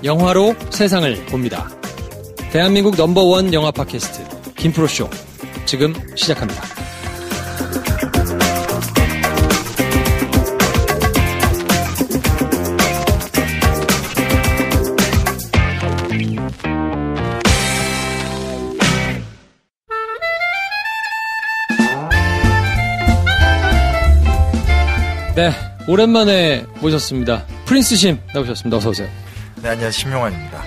영화로 세상을 봅니다. 대한민국 넘버원 영화 팟캐스트 김프로쇼 지금 시작합니다. 네, 오랜만에 모셨습니다. 프린스심 나오셨습니다. 어서 오세요. 네, 안녕하세요. 심용환입니다.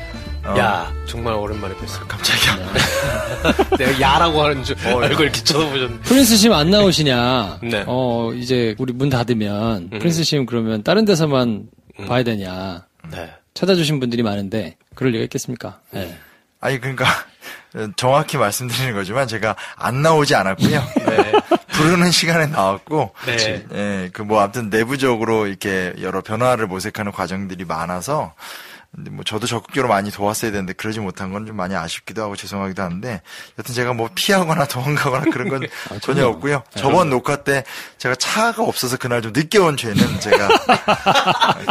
야, 정말 오랜만에 뵀어. 깜짝이야. 내가 야라고 하는 줄 알고 이렇게 쳐다보셨네. 프린스심 안 나오시냐? 네. 이제 우리 문 닫으면 프린스심 그러면 다른 데서만 봐야 되냐? 네. 찾아주신 분들이 많은데 그럴 리가 있겠습니까? 네. 아니, 그러니까 정확히 말씀드리는 거지만 제가 안 나오지 않았고요. 네. 부르는 시간에 나왔고, 네. 예, 아무튼 내부적으로 이렇게 여러 변화를 모색하는 과정들이 많아서, 근데 저도 적극적으로 많이 도왔어야 되는데 그러지 못한 건 좀 많이 아쉽기도 하고 죄송하기도 한데, 여튼 제가 피하거나 도망가거나 그런 건 전혀 없고요. 저번 녹화 때 제가 차가 없어서 그날 좀 늦게 온 죄는 제가,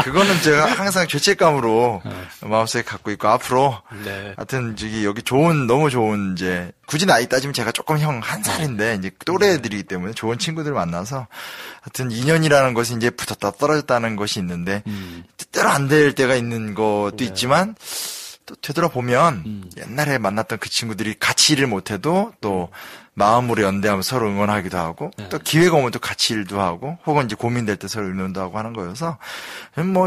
그거는 제가 항상 죄책감으로 마음속에 갖고 있고, 앞으로, 네. 하여튼 여기 너무 좋은 이제, 굳이 나이 따지면 제가 조금 형 한 살인데, 이제 또래들이기 때문에 좋은 친구들 만나서, 하여튼 인연이라는 것이 이제 붙었다 떨어졌다는 것이 있는데, 뜻대로 안 될 때가 있는 것도 있지만, 또 되돌아보면, 옛날에 만났던 그 친구들이 같이 일을 못해도, 또, 마음으로 연대하면서 서로 응원하기도 하고, 또 기회가 오면 또 같이 일도 하고, 혹은 이제 고민될 때 서로 응원도 하고 하는 거여서,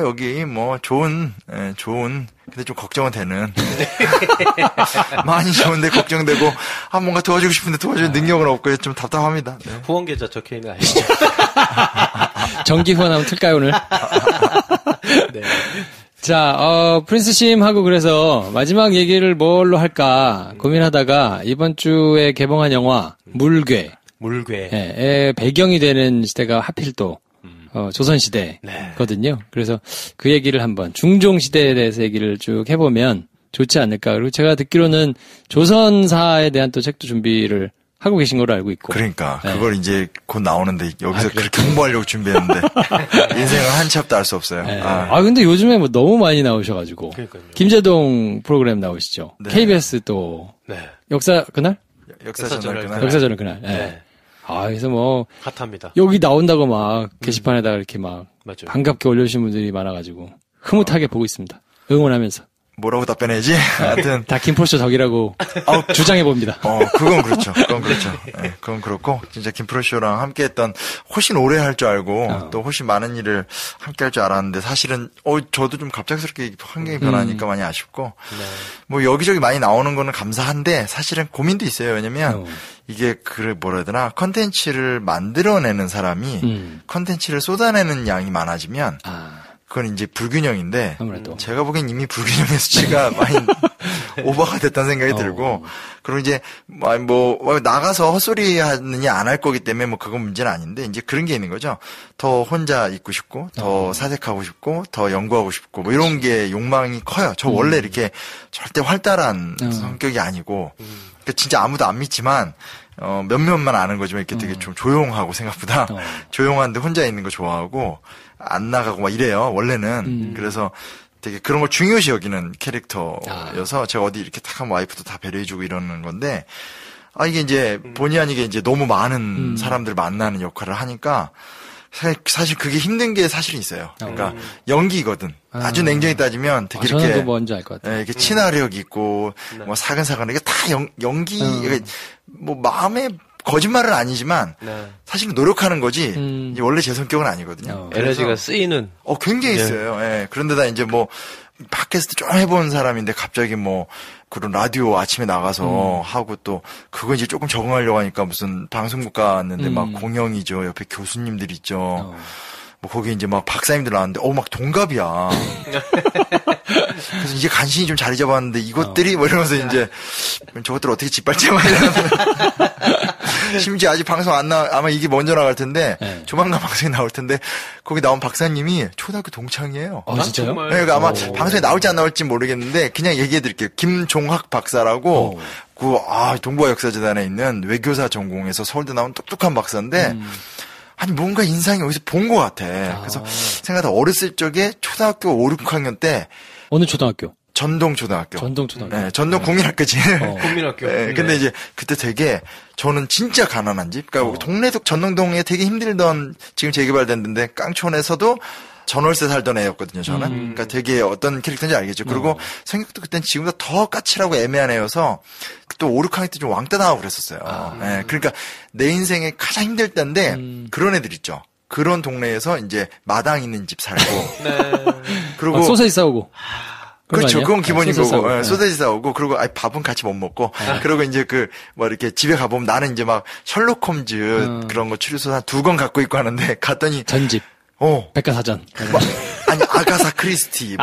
여기 좋은, 근데 좀 걱정은 되는. 많이 좋은데 걱정되고, 뭔가 도와주고 싶은데 도와줄 능력은 없고, 좀 답답합니다. 네. 후원 계좌 적혀 있는 거 아시죠? 정기 후원하면 틀까요, 오늘? 네. 자, 프린스심하고 그래서 마지막 얘기를 뭘로 할까 고민하다가 이번 주에 개봉한 영화, 물괴. 예, 배경이 되는 시대가 하필 또, 조선시대거든요. 그래서 그 얘기를 한번, 중종시대에 대해서 얘기를 쭉 해보면 좋지 않을까. 그리고 제가 듣기로는 조선사에 대한 또 책도 준비를 하고 계신 걸로 알고 있고. 그러니까 네. 그걸 이제 곧 나오는데 여기서 그렇게 홍보하려고 준비했는데 인생을 한 치 앞도 알 수 없어요. 네. 근데 요즘에 너무 많이 나오셔가지고. 그러니까요. 김재동 프로그램 나오시죠. 네. KBS 또 네. 역사 그날? 역사전날 그날. 역사전날 그날. 네. 네. 그래서 핫합니다. 여기 나온다고 막 게시판에다가 이렇게 막 맞아요. 반갑게 올려주신 분들이 많아가지고 흐뭇하게 보고 있습니다. 응원하면서. 뭐라고 답변해야지? 하여튼. 다 김프로쇼 덕이라고 주장해봅니다. 그건 그렇죠. 네, 그건 그렇고, 진짜 김프로쇼랑 함께 했던, 훨씬 오래 할 줄 알고, 또 훨씬 많은 일을 함께 할 줄 알았는데, 사실은, 저도 좀 갑작스럽게 환경이 변하니까 많이 아쉽고, 네. 여기저기 많이 나오는 거는 감사한데, 사실은 고민도 있어요. 왜냐면, 이게, 뭐라 해야 되나, 컨텐츠를 만들어내는 사람이, 컨텐츠를 쏟아내는 양이 많아지면, 그건 이제 불균형인데, 아무래도. 제가 보기엔 이미 불균형의 수치가 많이 오버가 됐다는 생각이 들고, 그리고 이제, 나가서 헛소리 하느냐 안 할 거기 때문에 그건 문제는 아닌데, 이제 그런 게 있는 거죠. 더 혼자 있고 싶고, 더 사색하고 싶고, 더 연구하고 싶고, 이런 게 욕망이 커요. 저 원래 이렇게 절대 활달한 성격이 아니고, 그러니까 진짜 아무도 안 믿지만, 몇몇만 아는 거지만 이렇게 되게 좀 조용하고 생각보다, 조용한데 혼자 있는 거 좋아하고, 안 나가고 이래요, 원래는. 그래서 되게 그런 걸 중요시 여기는 캐릭터여서 제가 어디 이렇게 탁 하면 와이프도 다 배려해주고 이러는 건데, 이게 이제 본의 아니게 이제 너무 많은 사람들 만나는 역할을 하니까 사실 그게 힘든 게 사실은 있어요. 그러니까 연기거든. 아주 냉정히 따지면 되게 이렇게. 저는 뭔지 알 것 같아요. 이렇게 친화력 있고, 사근사근, 이게 다 연기, 마음에 거짓말은 아니지만 사실은 노력하는 거지 원래 제 성격은 아니거든요. 에너지가 쓰이는 굉장히 있어요. 예. 그런데다 이제 팟캐스트 좀 해본 사람인데 갑자기 그런 라디오 아침에 나가서 하고 또 그거 이제 조금 적응하려고 하니까 무슨 방송국 갔는데 막 공영이죠. 옆에 교수님들 있죠. 거기 이제 박사님들 나왔는데 막 동갑이야. 그래서 이제 간신히 좀 자리 잡았는데 이것들이 이러면서 이제 저것들 어떻게 짓밟지 막 이러면서 심지어 아직 방송 안 아마 이게 먼저 나갈 텐데, 네. 조만간 방송에 나올 텐데, 거기 나온 박사님이 초등학교 동창이에요. 진짜요? 네, 그러니까 아마 방송에 나올지 안 나올지 모르겠는데, 그냥 얘기해 드릴게요. 김종학 박사라고, 동부아 역사재단에 있는 외교사 전공에서 서울대 나온 똑똑한 박사인데, 아니, 뭔가 인상이 어디서 본 것 같아. 그래서 생각하다 어렸을 적에 초등학교 5, 6학년 때, 어느 초등학교? 전동초등학교. 네, 전동 국민학교지. 국민학교. 네, 근데 이제 그때 되게 저는 진짜 가난한 집. 그러니까 동네 전동동에 되게 힘들던 지금 재개발됐는데 깡촌에서도 전월세 살던 애였거든요, 저는. 그러니까 되게 어떤 캐릭터인지 알겠죠. 그리고 성격도 그때는 지금보다 더 까칠하고 애매한 애여서 또 5, 6학년 때 좀 왕따 당하고 그랬었어요. 네, 그러니까 내 인생에 가장 힘들 때인데 그런 애들 있죠. 그런 동네에서 이제 마당 있는 집 살고. 네. 그리고 소세지 싸우고. 그렇죠. 그건 기본인 소세지 거고. 싸우고. 소세지 싸우고, 그리고 밥은 같이 못 먹고, 그리고 이제 이렇게 집에 가보면 나는 이제 막 셜록 홈즈 그런 거 추리소 한 2권 갖고 있고 하는데, 갔더니. 전집. 백과사전. 아니, 아가사 크리스티.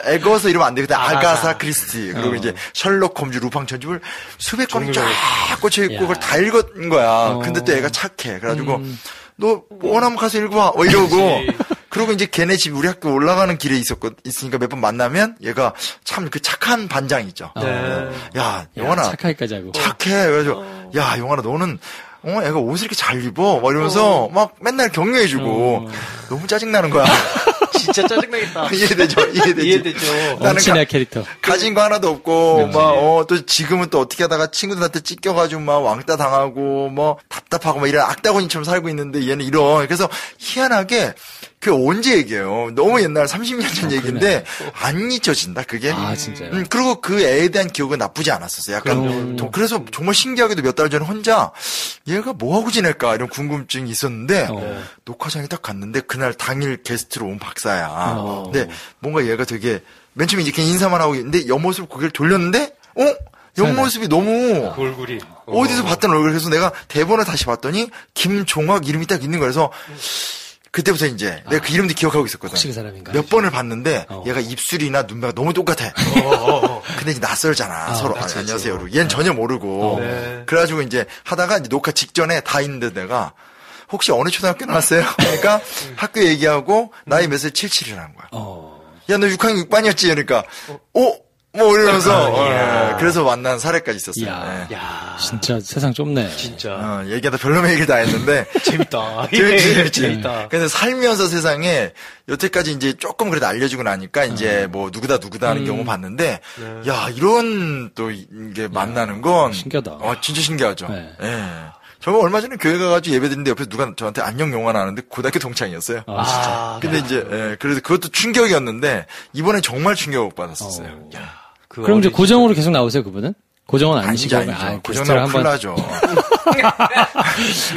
애거서 이러면 안 되거든. 아가사 크리스티. 그리고 이제 셜록 홈즈 루팡 전집을 수백 권이 쫙 꽂혀있고, 그걸 다 읽은 거야. 근데 또 애가 착해. 그래가지고, 너 원하면 가서 읽어봐. 이러고. 그리고 이제 걔네 집 우리 학교 올라가는 길에 있으니까 몇 번 만나면 얘가 참 그 착한 반장 있죠. 야, 영환아. 착하기까지 하고. 착해. 그래가지고, 야, 영환아, 너는, 애가 옷을 이렇게 잘 입어. 막 이러면서 막 맨날 격려해주고. 너무 짜증나는 거야. 진짜 짜증나겠다. 이해되죠. 나는 캐릭터. 가진 거 하나도 없고, 또 지금은 또 어떻게 하다가 친구들한테 찢겨가지고 막 왕따 당하고, 답답하고 막 이런 악다구니처럼 살고 있는데 얘는 이런. 그래서 희한하게, 그게 언제 얘기해요? 너무 옛날 30년 전 얘기인데, 안 잊혀진다, 그게. 진짜요? 그리고 그 애에 대한 기억은 나쁘지 않았었어요. 약간, 그래서 정말 신기하게도 몇 달 전에 혼자, 얘가 뭐하고 지낼까? 이런 궁금증이 있었는데, 녹화장에 딱 갔는데, 그날 당일 게스트로 온 박사야. 근데 뭔가 얘가 되게, 맨 처음에 이렇게 인사만 하고 있는데, 옆모습 고개를 돌렸는데, 옆모습이 너무, 얼굴이. 어디서 봤던 얼굴. 그래서 내가 대본을 다시 봤더니, 김종학 이름이 딱 있는 거야. 그래서, 그때부터 이제 내가 그 이름도 기억하고 있었거든. 혹시 그 사람인가? 몇 번을 봤는데 얘가 입술이나 눈매가 너무 똑같아. 근데 이제 낯설잖아. 서로. 그치. 안녕하세요. 얘는 전혀 모르고. 그래가지고 이제 하다가 이제 녹화 직전에 다 있는데 내가 혹시 어느 초등학교 나왔어요? 그러니까 학교 얘기하고 나이 몇 살 77이라는 거야. 야, 너 6학년 6반이었지? 그러니까 이러면서 그래서 만난 사례까지 있었어요. 야, 진짜 세상 좁네. 진짜. 얘기하다 별놈의 얘기를 다 했는데 재밌다. 재밌다. 근데 살면서 세상에 여태까지 이제 조금 그래도 알려주고 나니까 이제 누구다 하는 경우 봤는데 야, 이런 또 이게 만나는 건 신기하다. 진짜 신기하죠. 저거 얼마 전에 교회 가가지고 예배 드리는데 옆에서 누가 저한테 안녕 영화나 하는데 고등학교 동창이었어요. 진짜. 근데 이제 그래서 그것도 충격이었는데 이번엔 정말 충격 받았었어요. 그럼 이제 고정으로 계속 나오세요, 그분은? 고정은 아니시고. 아니죠. 고정은 큰일 나죠.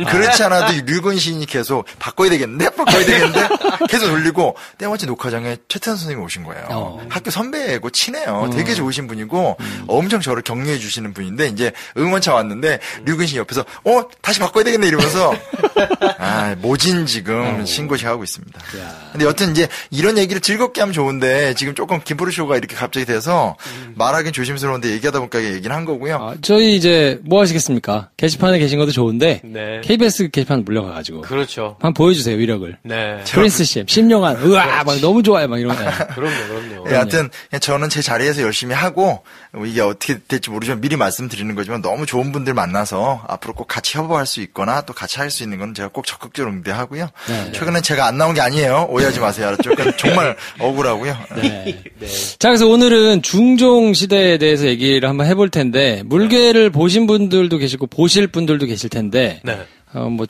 그렇지 않아도 류근 시인이 계속 바꿔야 되겠는데 계속 돌리고 때마침 녹화장에 최태선 선생님이 오신 거예요. 학교 선배고 친해요. 되게 좋으신 분이고 엄청 저를 격려해 주시는 분인데 이제 응원차 왔는데 류근 시인 옆에서 다시 바꿔야 되겠네 이러면서 모진 지금 신고시 하고 있습니다. 근데 여튼 이제 이런 얘기를 즐겁게 하면 좋은데 지금 조금 김프로쇼가 이렇게 갑자기 돼서 말하긴 조심스러운데 얘기하다 보니까 얘기는 한 거고요. 저희 이제 뭐 하시겠습니까? 게시판에 계신 것도 좋은데 네. KBS 게시판 물려가가지고 그렇죠. 한번 보여주세요 위력을. 네. 프린스 씨, 심령한 으아 막 너무 좋아요 막 이런. 그럼요. 하여튼 저는 제 자리에서 열심히 하고 이게 어떻게 될지 모르지만 미리 말씀드리는 거지만 너무 좋은 분들 만나서 앞으로 꼭 같이 협업할 수 있거나 또 같이 할 수 있는 건 제가 꼭 적극적으로 응대하고요. 최근에 제가 안 나온 게 아니에요. 오해하지 마세요. 알았죠? 정말 억울하고요. 네. 자, 그래서 오늘은 중종 시대에 대해서 얘기를 한번 해볼 텐데 물개를 보신 분들도 계시고 보실 분들도 계실 텐데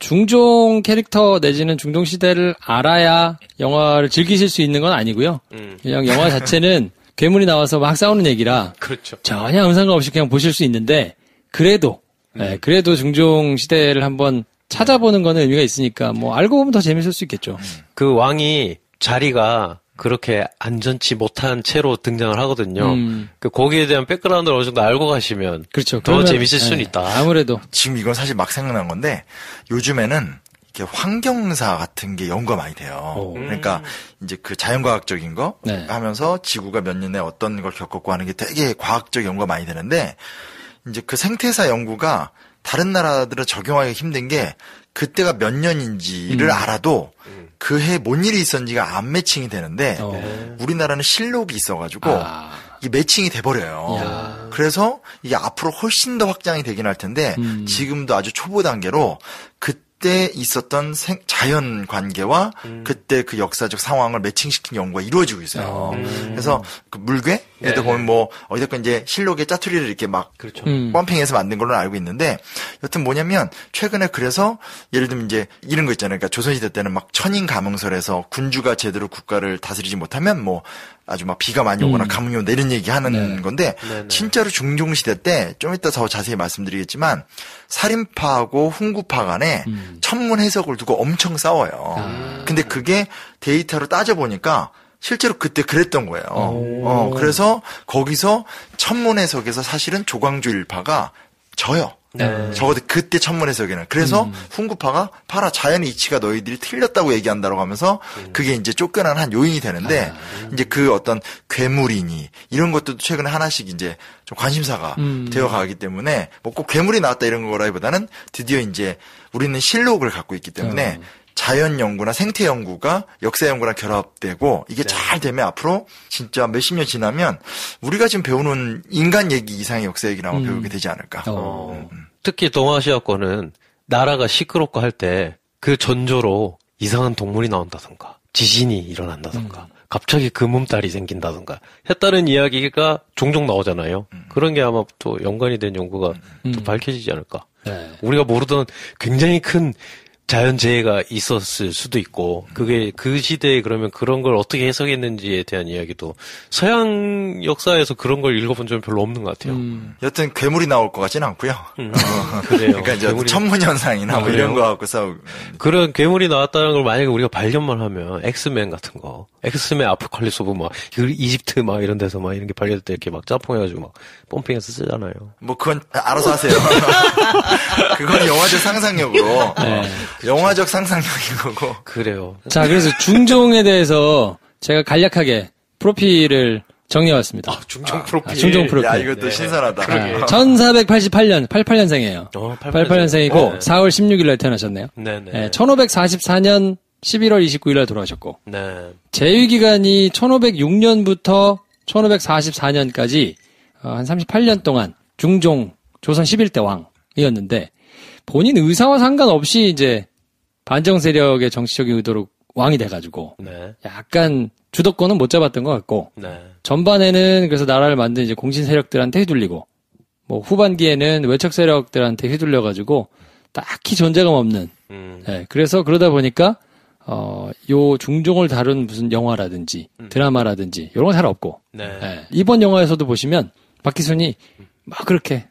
중종 캐릭터 내지는 중종 시대를 알아야 영화를 즐기실 수 있는 건 아니고요. 그냥 영화 자체는 괴물이 나와서 막 싸우는 얘기라 그렇죠. 전혀 아무 상관 없이 그냥 보실 수 있는데 그래도 중종 시대를 한번 찾아보는 거는 의미가 있으니까 알고 보면 더 재밌을 수 있겠죠. 그 왕이 자리가 그렇게 안전치 못한 채로 등장을 하거든요. 거기에 대한 백그라운드를 어느 정도 알고 가시면 그렇죠. 더 재밌을 수는 있다. 아무래도 지금 이건 사실 막 생각난 건데 요즘에는 이렇게 환경사 같은 게 연구가 많이 돼요. 그러니까 이제 그 자연과학적인 거 하면서 지구가 몇 년에 어떤 걸 겪었고 하는 게 되게 과학적 연구가 많이 되는데 이제 그 생태사 연구가 다른 나라들은 적용하기가 힘든 게 그때가 몇 년인지를 알아도 그 해 뭔 일이 있었는지가 안 매칭이 되는데 우리나라는 실록이 있어가지고 이게 매칭이 돼버려요. 그래서 이게 앞으로 훨씬 더 확장이 되긴 할 텐데 지금도 아주 초보 단계로 그때 있었던 자연 관계와 그때 그 역사적 상황을 매칭시킨 연구가 이루어지고 있어요. 그래서 그 물괴? 예를 보면 뭐 어디다가 이제 실록에 짜투리를 이렇게 막 그렇죠. 펌핑해서 만든 걸로 알고 있는데 여튼 뭐냐면 최근에 그래서 예를 들면 이제 이런 거 있잖아요. 그러니까 조선시대 때는 막 천인 가문설에서 군주가 제대로 국가를 다스리지 못하면 뭐 아주 막 비가 많이 오거나 가뭄이 온다 이런 얘기 하는 건데 진짜로 중종시대 때 좀 이따 더 자세히 말씀드리겠지만 살인파하고 훈구파 간에 천문 해석을 두고 엄청 싸워요. 근데 그게 데이터로 따져보니까 실제로 그때 그랬던 거예요. 그래서 거기서 천문 해석에서 사실은 조광조 일파가 져요. 적어도 그때 천문 해석에는. 그래서 훈구파가 봐라 자연의 이치가 너희들이 틀렸다고 얘기한다고 하면서 그게 이제 쫓겨난 한 요인이 되는데 이제 그 어떤 괴물이니 이런 것도 최근에 하나씩 이제 좀 관심사가 되어 가기 때문에 뭐 꼭 괴물이 나왔다 이런 거라기보다는 드디어 이제 우리는 실록을 갖고 있기 때문에 자연 연구나 생태 연구가 역사 연구랑 결합되고 이게 잘 되면 앞으로 진짜 몇십 년 지나면 우리가 지금 배우는 인간 얘기 이상의 역사 얘기를 아마 배우게 되지 않을까. 특히 동아시아권은 나라가 시끄럽고 할 때 그 전조로 이상한 동물이 나온다던가 지진이 일어난다던가 갑자기 금음달이 생긴다던가 했다는 이야기가 종종 나오잖아요. 그런 게 아마 또 연관이 된 연구가 또 밝혀지지 않을까. 우리가 모르던 굉장히 큰 자연재해가 있었을 수도 있고 그게 그 시대에 그러면 그런 걸 어떻게 해석했는지에 대한 이야기도 서양 역사에서 그런 걸 읽어본 적은 별로 없는 것 같아요. 여튼 괴물이 나올 것 같지는 않고요. 그래요. 그러니까 이제 천문 현상이나 뭐 이런 거 갖고 싸우고 그런 괴물이 나왔다는 걸 만약에 우리가 발견만 하면 엑스맨 같은 거 엑스맨 아포칼립스 오브 막 이집트 막 이런 데서 막 이런 게 발견될 때 이렇게 막 짬뽕해가지고 막 펌핑해서 쓰잖아요. 뭐 그건 알아서 하세요. 그건 영화적 상상력으로. 영화적 상상력인 거고. 그래요. 자, 그래서 중종에 대해서 제가 간략하게 프로필을 정리해왔습니다. 중종 프로필. 중종 프로필. 야, 이것도 신선하다. 1488년, 88년생이에요. 88년생이고, 4월 16일 날 태어나셨네요. 네네. 1544년 11월 29일 날 돌아가셨고, 네. 재위기간이 1506년부터 1544년까지 한 38년 동안 중종 조선 11대 왕이었는데, 본인 의사와 상관없이 이제 반정 세력의 정치적인 의도로 왕이 돼가지고 약간 주도권은 못 잡았던 것 같고 전반에는 그래서 나라를 만든 이제 공신 세력들한테 휘둘리고 뭐 후반기에는 외척 세력들한테 휘둘려가지고 딱히 존재감 없는 그래서 그러다 보니까 요 중종을 다룬 무슨 영화라든지 드라마라든지 이런 거 잘 없고 이번 영화에서도 보시면 박기순이 막 그렇게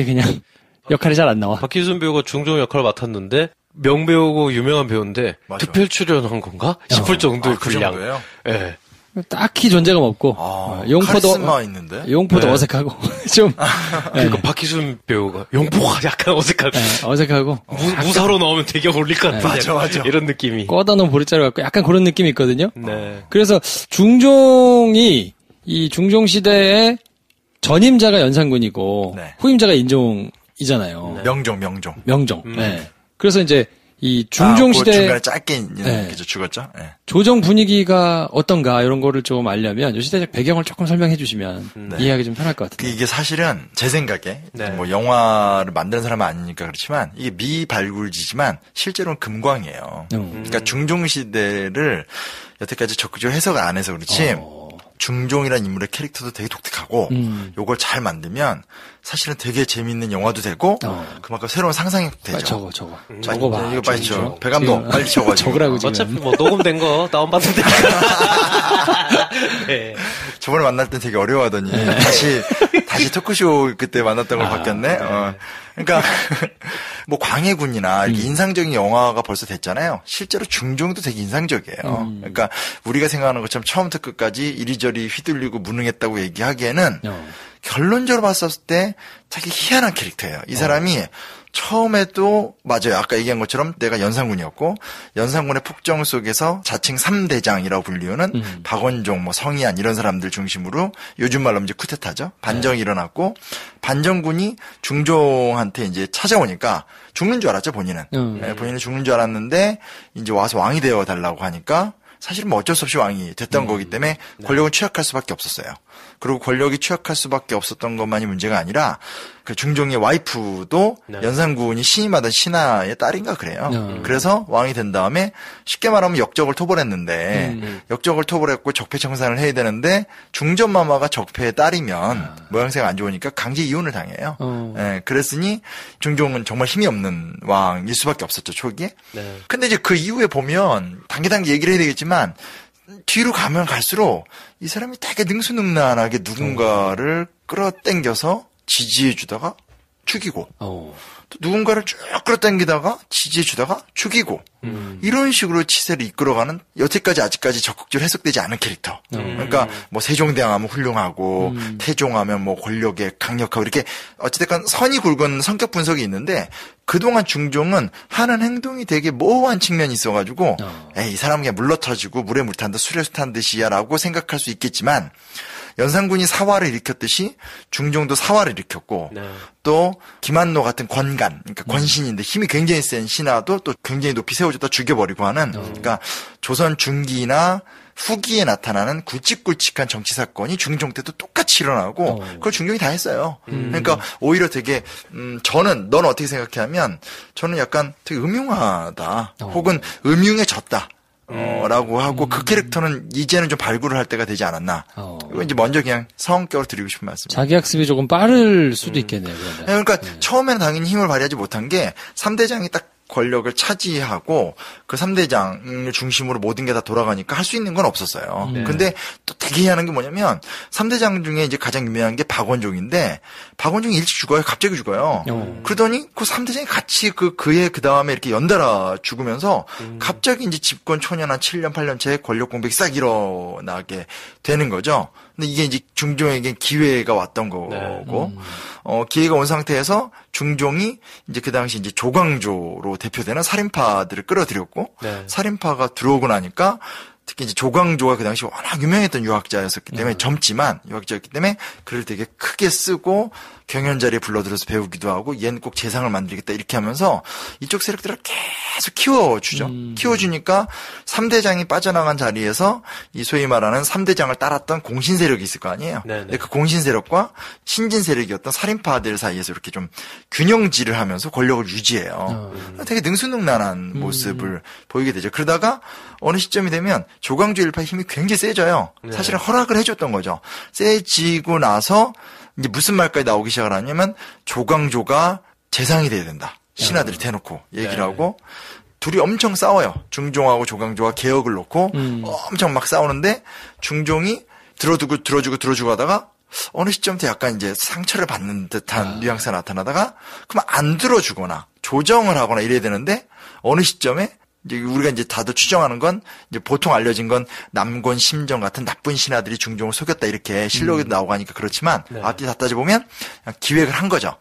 그냥 역할이 잘 안 나와. 박기순 배우가 중종 역할을 맡았는데 명배우고 유명한 배우인데 맞아. 특별 출연한 건가 싶을 정도의 분량. 예. 딱히 존재감 없고 카리스마 있는데 용포도 어색하고 좀 그러니까 박기순 배우가 용포가 약간 어색하고 어색하고 무사로 나오면 되게 어울릴 것 같은데 맞아. 이런 느낌이 꺼다 놓은 보리자루 같고 약간 그런 느낌이 있거든요. 네. 그래서 중종이 이 중종 시대에 전임자가 연산군이고 후임자가 인종이잖아요. 명종. 네. 그래서 이제 이 중종 시대 중간에 짧게 죽었죠. 조정 분위기가 어떤가 이런 거를 좀 알려면 이 시대적 배경을 조금 설명해 주시면 이해하기 좀 편할 것 같아요. 이게 사실은 제 생각에 뭐 영화를 만드는 사람은 아니니까 그렇지만 이게 미발굴지지만 실제로는 금광이에요. 그러니까 중종 시대를 여태까지 적극적으로 해석을 안 해서 그렇지. 중종이라는 인물의 캐릭터도 되게 독특하고 요걸 잘 만들면 사실은 되게 재밌는 영화도 되고 그만큼 새로운 상상력도 되죠. 적어봐. 이거 빨리 줘. 배 감독 빨리 적어줘. 적으라고 지금. 어차피 뭐 녹음된 거 다운받은 데니까. 네. 저번에 만날 땐 되게 어려워하더니 다시 토크쇼 그때 만났던 걸 바뀌었네. 그러니까 뭐 광해군이나 이렇게 인상적인 영화가 벌써 됐잖아요. 실제로 중종도 되게 인상적이에요. 그러니까 우리가 생각하는 것처럼 처음부터 끝까지 이리저리 휘둘리고 무능했다고 얘기하기에는 결론적으로 봤었을 때 되게 희한한 캐릭터예요. 이 사람이 처음에도 맞아요. 아까 얘기한 것처럼 내가 연산군이었고 연산군의 폭정 속에서 자칭 3대장이라고 불리우는 박원종, 뭐 성희안 이런 사람들 중심으로 요즘 말로 이제 쿠데타죠. 반정이 일어났고 반정군이 중종한테 이제 찾아오니까 죽는 줄 알았죠, 본인은. 네, 본인은 죽는 줄 알았는데 이제 와서 왕이 되어 달라고 하니까 사실은 뭐 어쩔 수 없이 왕이 됐던 거기 때문에 권력은 취약할 수밖에 없었어요. 그리고 권력이 취약할 수밖에 없었던 것만이 문제가 아니라 그 중종의 와이프도 연산군이 신임하던 신하의 딸인가 그래요. 그래서 왕이 된 다음에 쉽게 말하면 역적을 토벌했는데 역적을 토벌했고 적폐청산을 해야 되는데 중전마마가 적폐의 딸이면 모양새가 안 좋으니까 강제 이혼을 당해요. 예, 그랬으니 중종은 정말 힘이 없는 왕일 수밖에 없었죠, 초기에. 근데 이제 그 이후에 보면 단계 얘기를 해야 되겠지만 뒤로 가면 갈수록 이 사람이 되게 능수능란하게 누군가를 끌어당겨서 지지해주다가 죽이고 또 누군가를 쭉 끌어당기다가 지지해주다가 죽이고 이런 식으로 치세를 이끌어가는 여태까지 아직까지 적극적으로 해석되지 않은 캐릭터. 그러니까 뭐 세종대왕하면 훌륭하고 태종하면 뭐 권력에 강력하고 이렇게 어찌됐건 선이 굵은 성격 분석이 있는데 그동안 중종은 하는 행동이 되게 모호한 측면이 있어가지고 에이 이 사람 그냥 물러터지고 물에 물 탄다 술에 수 탄 듯이야 라고 생각할 수 있겠지만 연산군이 사화를 일으켰듯이 중종도 사화를 일으켰고 또 김한노 같은 권간, 그러니까 권신인데 힘이 굉장히 센 신하도 또 굉장히 높이 세워줬다 죽여버리고 하는 그러니까 조선 중기나 후기에 나타나는 굵직굵직한 정치 사건이 중종 때도 똑같이 일어나고 그걸 중종이 다 했어요. 그러니까 오히려 되게 저는 넌 어떻게 생각해 하면 저는 약간 되게 음흉하다 혹은 음흉해졌다. 라고 하고 그 캐릭터는 이제는 좀 발굴을 할 때가 되지 않았나. 이거 이제 먼저 그냥 성격을 드리고 싶은 말씀입니다. 자기 학습이 조금 빠를 수도 있겠네요. 그러니까 처음에는 당연히 힘을 발휘하지 못한 게 3대장이 딱 권력을 차지하고 그 3대장을 중심으로 모든 게 다 돌아가니까 할 수 있는 건 없었어요. 근데 또 되게 희한한 게 뭐냐면 3대장 중에 이제 가장 유명한 게 박원종인데 박원종이 일찍 죽어요. 갑자기 죽어요. 그러더니 그 3대장이 같이 그의 그 다음에 이렇게 연달아 죽으면서 갑자기 이제 집권 초년한 7년 8년 차에 권력 공백이 싹 일어나게 되는 거죠. 근데 이게 이제 중종에게 기회가 왔던 거고, 기회가 온 상태에서 중종이 이제 그 당시 이제 조광조로 대표되는 살인파들을 끌어들였고, 살인파가 들어오고 나니까 특히 이제 조광조가 그 당시 워낙 유명했던 유학자였었기 때문에 젊지만 유학자였기 때문에 글을 되게 크게 쓰고 경연 자리에 불러들여서 배우기도 하고 얘는 꼭 재상을 만들겠다 이렇게 하면서 이쪽 세력들을 계속 키워주죠. 키워주니까 3대장이 빠져나간 자리에서 이 소위 말하는 3대장을 따랐던 공신 세력이 있을 거 아니에요. 근데 그 공신 세력과 신진 세력이었던 살인파들 사이에서 이렇게 좀 균형질을 하면서 권력을 유지해요. 되게 능수능란한 모습을 보이게 되죠. 그러다가 어느 시점이 되면 조광조 일파의 힘이 굉장히 세져요. 사실은 허락을 해줬던 거죠. 세지고 나서 이제 무슨 말까지 나오기 시작을 하냐면 조광조가 재상이 돼야 된다. 신하들이 대놓고 얘기를 하고 둘이 엄청 싸워요. 중종하고 조광조가 개혁을 놓고 엄청 막 싸우는데 중종이 들어주고 하다가 어느 시점부터 약간 이제 상처를 받는 듯한 뉘앙스가 나타나다가 그럼 안 들어주거나 조정을 하거나 이래야 되는데 어느 시점에 이제 우리가 이제 다들 추정하는 건 이제 보통 알려진 건 남권 심정 같은 나쁜 신하들이 중종을 속였다 이렇게 실록에도 나오고 하니까 그렇지만 앞뒤 다 따져보면 그냥 기획을 한 거죠.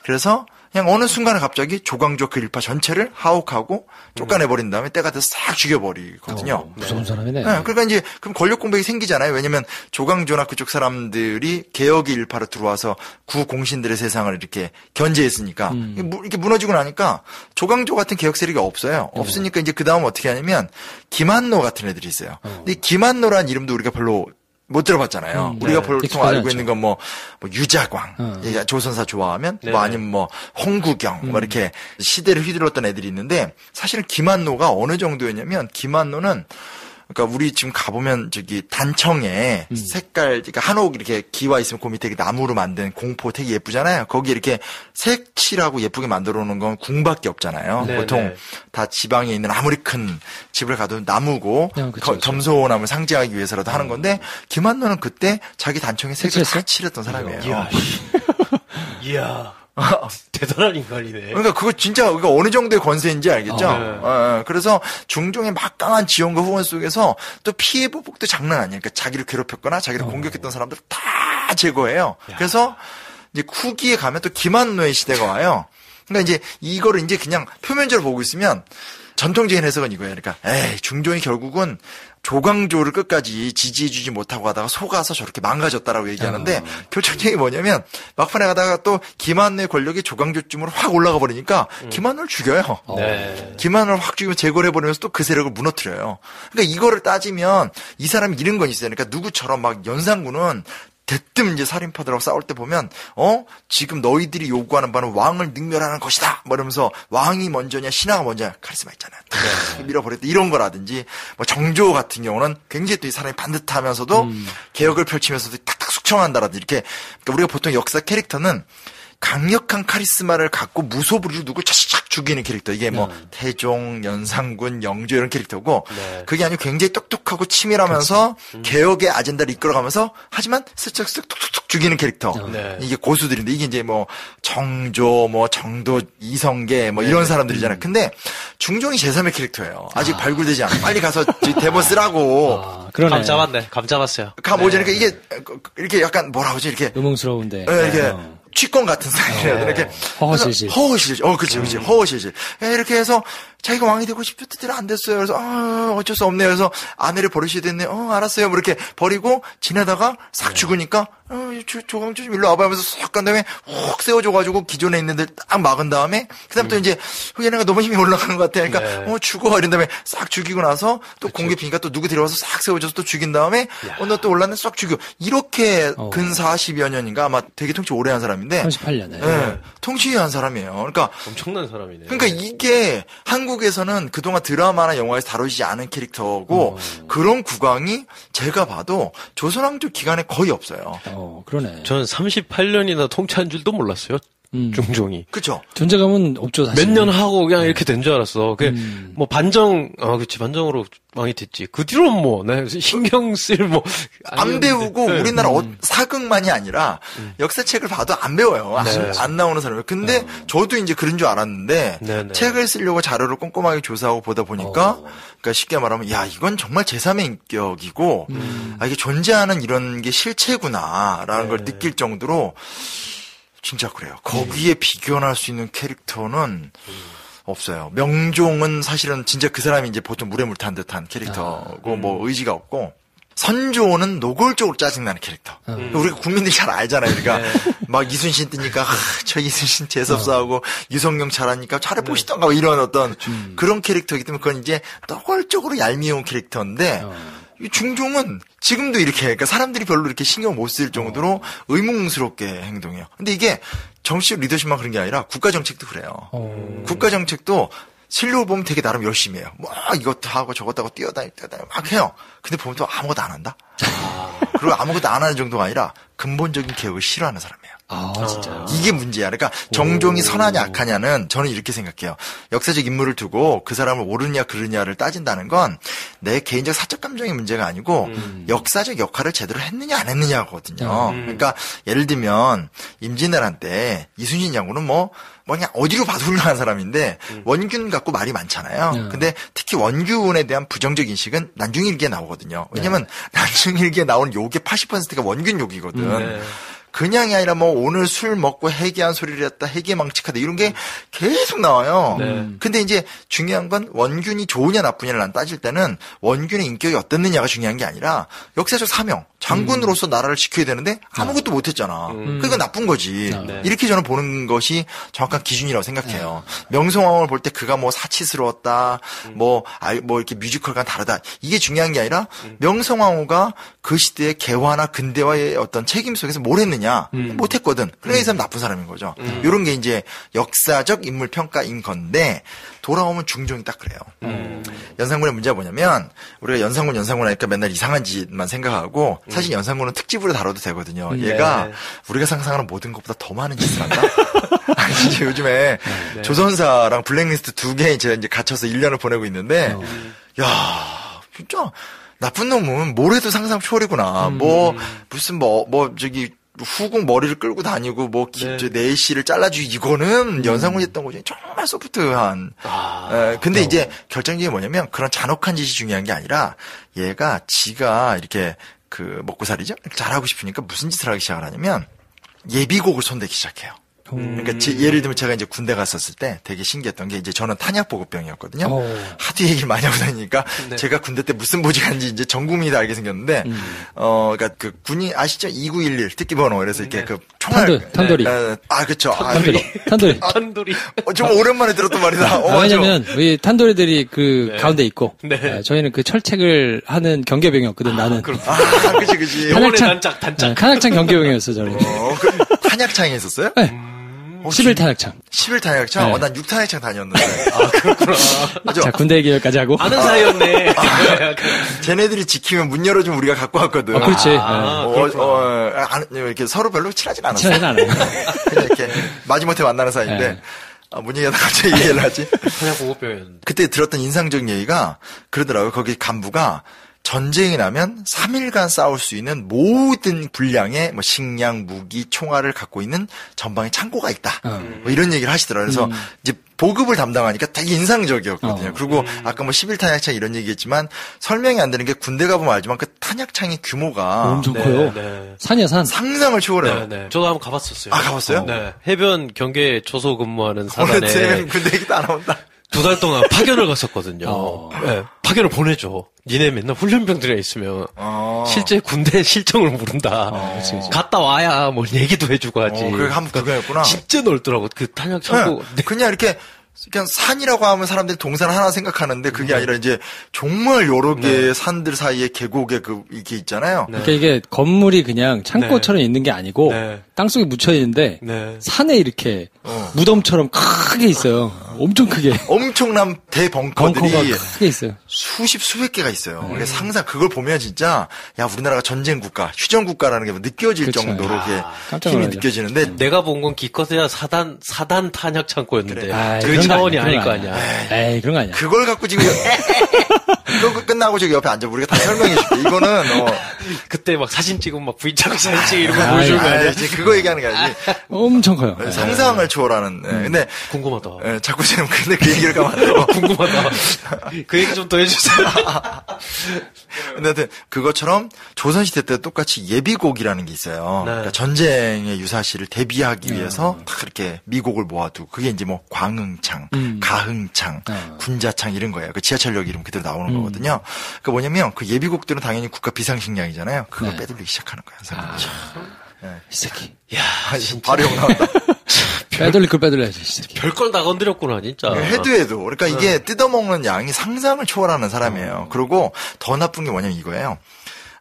그래서 그냥 어느 순간에 갑자기 조광조 그 일파 전체를 하옥하고 쫓아내버린 다음에 때가 돼서 싹 죽여버리거든요. 무서운 사람이네. 그러니까 이제 그럼 권력 공백이 생기잖아요. 왜냐면 조광조나 그쪽 사람들이 개혁의 일파로 들어와서 구공신들의 세상을 이렇게 견제했으니까 이렇게 무너지고 나니까 조광조 같은 개혁 세력이 없어요. 없으니까 이제 그 다음 어떻게 하냐면 김한노 같은 애들이 있어요. 근데 김한노라는 이름도 우리가 별로 못 들어봤잖아요. 우리가 보통 알고 있는 건 뭐 유자광, 조선사 좋아하면 뭐 아니면 뭐 홍구경, 뭐 이렇게 시대를 휘둘렀던 애들이 있는데 사실은 김한노가 어느 정도였냐면 김한노는 그러니까 우리 지금 가보면 저기 단청에 색깔, 그러니까 한옥 이렇게 기와 있으면 그 밑에 나무로 만든 공포 되게 예쁘잖아요. 거기 이렇게 색칠하고 예쁘게 만들어 놓는 건 궁밖에 없잖아요. 보통 다 지방에 있는 아무리 큰 집을 가도 나무고 겸손함을 상징하기 위해서라도 하는 건데 김한노는 그때 자기 단청에 색을 싹 칠했던 사람이에요. 이야. 대단한 인간이네. 그러니까 그거 진짜 어느 정도의 권세인지 알겠죠? 그래서 중종의 막강한 지원과 후원 속에서 또 피해 보복도 장난 아니에요. 그러니까 자기를 괴롭혔거나 자기를 공격했던 사람들 다 제거해요. 그래서 이제 후기에 가면 또 김한노의 시대가 와요. 그러니까 이제 이거를 이제 그냥 표면적으로 보고 있으면 전통적인 해석은 이거예요. 그러니까 중종이 결국은 조광조를 끝까지 지지해주지 못하고 하다가 속아서 저렇게 망가졌다라고 얘기하는데 결정적인 게 뭐냐면 막판에 가다가 또 김한노의 권력이 조광조쯤으로 확 올라가 버리니까 김한노를 죽여요. 김한노를 확 죽이면 제거를 해버리면서 또 그 세력을 무너뜨려요. 그러니까 이거를 따지면 이 사람이 이런 건 있어요. 그러니까 누구처럼 막 연산군은 대뜸 이제 살인파들하고 싸울 때 보면 지금 너희들이 요구하는 바는 왕을 능멸하는 것이다 뭐 이러면서 왕이 먼저냐 신하가 먼저냐 카리스마 있잖아요. 밀어버렸다 이런 거라든지 뭐 정조 같은 경우는 굉장히 또 이 사람이 반듯하면서도 개혁을 펼치면서도 탁탁 숙청한다라든지 이렇게 그러니까 우리가 보통 역사 캐릭터는 강력한 카리스마를 갖고 무소불위로 누굴 차차착 죽이는 캐릭터. 이게 뭐 태종, 연산군, 영조 이런 캐릭터고 그게 아니고 굉장히 똑똑하고 치밀하면서 개혁의 아젠다를 이끌어가면서 하지만 슬쩍슬쩍 툭툭툭 죽이는 캐릭터. 이게 고수들인데 이게 이제 뭐 정조, 뭐 정도, 이성계 뭐 이런 사람들이잖아요. 근데 중종이 제3의 캐릭터예요. 아직 발굴되지 않아. 빨리 가서 대본 쓰라고. 그러네. 감 잡았어요. 그러니까 이게 이렇게 약간 뭐라 그러지 이렇게 의문스러운데. 이렇게 취권 같은 스타일이에요. 이렇게 허허실실. 그렇지. 허허실실. 이렇게 해서 자기가 왕이 되고 싶었더니 안 됐어요. 그래서 어쩔 수 없네요. 그래서 아내를 버리셔야 됐네. 알았어요. 뭐 이렇게 버리고 지내다가 싹 죽으니까 조광조 좀 일로 와봐 하면서 싹 간 다음에 훅 세워줘가지고 기존에 있는 데를 딱 막은 다음에 그다음부터 이제 얘네가 너무 힘이 올라가는 것 같아. 그러니까 죽어 이런 다음에 싹 죽이고 나서 또 공개 비니까 또 누구 데려와서 싹 세워줘서 또 죽인 다음에 너 또 올랐네 싹 죽여. 이렇게 근 40여 년인가 아마 되게 통치 오래 한 사람인데 38년에. 통치한 사람이에요. 그러니까 엄청난 사람이네. 그러니까 이게 한국에서는 그동안 드라마나 영화에서 다루지 않은 캐릭터고 그런 국왕이 제가 봐도 조선왕조 기간에 거의 없어요. 그러네. 저는 38년이나 통치한 줄도 몰랐어요. 중종이. 그쵸. 존재감은 없죠, 사실. 몇 년 하고 그냥 이렇게 된 줄 알았어. 뭐 그치, 반정으로 왕이 됐지. 그 뒤로는 뭐, 신경 쓸 안 배우고 우리나라 사극만이 아니라 역사책을 봐도 안 배워요. 안 나오는 사람이에요. 근데 저도 이제 그런 줄 알았는데 책을 쓰려고 자료를 꼼꼼하게 조사하고 보다 보니까 그러니까 쉽게 말하면 이건 정말 제3의 인격이고 이게 존재하는 이런 게 실체구나라는 걸 느낄 정도로 진짜 그래요. 거기에 비교할 수 있는 캐릭터는 없어요. 명종은 사실은 진짜 그 사람이 이제 보통 물에 물 탄 듯한 캐릭터고 뭐 의지가 없고 선조는 노골적으로 짜증나는 캐릭터. 우리가 국민들이 잘 알잖아요. 그러니까 막 이순신 뜨니까 저 이순신 재수없어하고 유성룡 잘하니까 잘해보시던가 이런 어떤 그런 캐릭터이기 때문에 그건 이제 노골적으로 얄미운 캐릭터인데 이 중종은 지금도 이렇게 그러니까 사람들이 별로 이렇게 신경 못 쓸 정도로 의문스럽게 행동해요. 근데 이게 정치적 리더십만 그런 게 아니라 국가 정책도 그래요. 국가 정책도 실력을 보면 되게 나름 열심히 해요. 뭐 이것도 하고 저것도 하고 뛰어다니고 막 해요. 근데 보면 또 아무것도 안 한다. 그리고 아무것도 안 하는 정도가 아니라 근본적인 개혁을 싫어하는 사람이에요. 진짜요? 이게 문제야. 그러니까 정종이 선하냐 악하냐는 저는 이렇게 생각해요. 역사적 인물을 두고 그 사람을 옳으냐 그르냐를 따진다는 건 내 개인적 사적 감정의 문제가 아니고 역사적 역할을 제대로 했느냐 안 했느냐거든요. 그러니까 예를 들면 임진왜란 때 이순신 장군은 그냥 어디로 봐도 훌륭한 사람인데 원균 갖고 말이 많잖아요. 근데 특히 원균에 대한 부정적 인식은 난중일기에 나오거든요. 왜냐면 난중일기에 나오는 욕의 80%가 원균 욕이거든. 그냥이 아니라 오늘 술 먹고 해괴한 소리를 했다, 해괴망측하다 이런 게 계속 나와요. 근데 이제 중요한 건 원균이 좋으냐 나쁘냐를 난 따질 때는 원균의 인격이 어떻느냐가 중요한 게 아니라 역사적 사명, 장군으로서 나라를 지켜야 되는데 아무것도 못했잖아. 그러니까 나쁜 거지. 이렇게 저는 보는 것이 정확한 기준이라고 생각해요. 명성황후를 볼 때 그가 사치스러웠다, 이렇게 뮤지컬과 다르다. 이게 중요한 게 아니라 명성황후가 그 시대의 개화나 근대화의 어떤 책임 속에서 뭘 했느냐. 못했거든. 그러니까 이 사람 나쁜 사람인 거죠. 이런 게 이제 역사적 인물 평가인 건데 돌아오면 중종이 딱 그래요. 연산군의 문제가 뭐냐면 우리가 연산군 하니까 맨날 이상한 짓만 생각하고 사실 연산군은 특집으로 다뤄도 되거든요. 얘가 우리가 상상하는 모든 것보다 더 많은 짓을 한다. 진짜 요즘에 조선사랑 블랙리스트 2개 제가 이제 갇혀서 1년을 보내고 있는데 야 진짜 나쁜 놈은 뭘 해도 상상 초월이구나. 무슨 후궁 머리를 끌고 다니고 뭐 내시를 잘라주기 이거는 연상군이 했던 거 중에 정말 소프트한. 근데 이제 결정적인 게 뭐냐면 그런 잔혹한 짓이 중요한 게 아니라 얘가 지가 이렇게 그 먹고살이죠. 잘하고 싶으니까 무슨 짓을 하기 시작을 하냐면 예비곡을 손대기 시작해요. 그러니까 예를 들면 제가 이제 군대 갔었을 때 되게 신기했던 게 이제 저는 탄약보급병이었거든요. 하도 얘기를 많이 하고 다니니까 제가 군대 때 무슨 보직한지 이제 전 국민이 다 알게 생겼는데 그러니까 그 군인 아시죠? 2911 특기번호 그래서 이렇게 그 총알 탄도리. 그렇죠. 탄도리. 좀 오랜만에 들었던 말이다. 왜냐면 우리 탄도리들이 그 가운데 있고 저희는 그 철책을 하는 경계병이었거든. 나는. 그치. 탄약창 경계병이었어 저는. 탄약창에 있었어요? 네. 11탄약창. 11탄약창? 네. 난 6탄약창 다녔는데. 그렇구나. 자, 군대 얘기 여기까지 하고. 아는 사이였네. 쟤네들이 지키면 문 열어주면 우리가 갖고 왔거든. 그렇지. 이렇게 서로 별로 친하진 않았어. 친하진 않아요. 그냥 이렇게 마지못해 만나는 사이인데. 문 얘기하다 갑자기 얘기를 하지. 탄약보급병이었는데. 그때 들었던 인상적인 얘기가 그러더라고요. 거기 간부가 전쟁이 나면 3일간 싸울 수 있는 모든 분량의 뭐 식량, 무기, 총알을 갖고 있는 전방에 창고가 있다. 뭐 이런 얘기를 하시더라고요. 그래서 이제 보급을 담당하니까 되게 인상적이었거든요. 그리고 아까 뭐 11탄약창 이런 얘기했지만 설명이 안 되는 게 군대 가보면 알지만 그 탄약창의 규모가 엄청 커요. 산이야, 산. 상상을 초월해요. 저도 한번 가봤었어요. 가봤어요? 네. 해변 경계 초소 근무하는 사단에. 군대 얘기도 안 나온다. 2달 동안 파견을 갔었거든요. 네, 파견을 보내줘. 니네 맨날 훈련병들에 있으면 실제 군대 실정을 모른다. 갔다 와야 뭐 얘기도 해주고 하지. 그게 한번 그거였구나. 진짜 넓더라고. 그 탄약 창고. 그냥 이렇게 그냥 산이라고 하면 사람들이 동산 하나 생각하는데 그게 아니라 이제 정말 여러 개의 산들 사이에 계곡에 이게 있잖아요. 그러니까 이게 건물이 그냥 창고처럼 있는 게 아니고 땅속에 묻혀 있는데 산에 이렇게 무덤처럼 크게 있어요. 엄청 크게. 엄청난 대벙커들이 크게 있어요. 수백 개가 있어요. 그래서 항상 그걸 보면 진짜 야 우리나라가 전쟁 국가, 휴전 국가라는 게 느껴질 정도로 힘이 느껴지는데 내가 본 건 기껏해야 사단 탄약 창고였는데 그래. 차원이 아닐 거 아니야. 에이, 그런 거 아니야. 그걸 갖고 지금 이거 끝나고 저기 옆에 앉아 우리가 다 설명해 줄게. 이거는 그때 막 사진 찍으면 막 V자국 사진 찍고 이런 거 보여주는 거 아니야? 그거 얘기하는 게 아니지. 엄청 커요. 상상을 초월하는. 근데 궁금하다. 자꾸 지금 근데 그 얘기를 가면 안 돼요. 궁금하다. 그 얘기 좀 더 해주세요. 근데 하여튼 그것처럼 조선시대 때 똑같이 예비곡이라는 게 있어요. 그러니까 전쟁의 유사시를 대비하기 위해서 딱 이렇게 미곡을 모아두고 그게 이제 뭐 광흥창, 가흥창, 군자창 이런 거예요. 그 지하철역 이름 그대로 나오는 거거든요. 그러니까 뭐냐면 그 예비곡들은 당연히 국가 비상식량이잖아요. 그걸 빼돌리기 시작하는 거예요. 이 새끼. 야, 진짜. 바로 욕 나온다. 빼돌릴 걸 빼돌려야지, 이 새끼. 별걸 다 건드렸구나, 진짜. 해도. 그러니까 이게 뜯어먹는 양이 상상을 초월하는 사람이에요. 그리고 더 나쁜 게 뭐냐면 이거예요.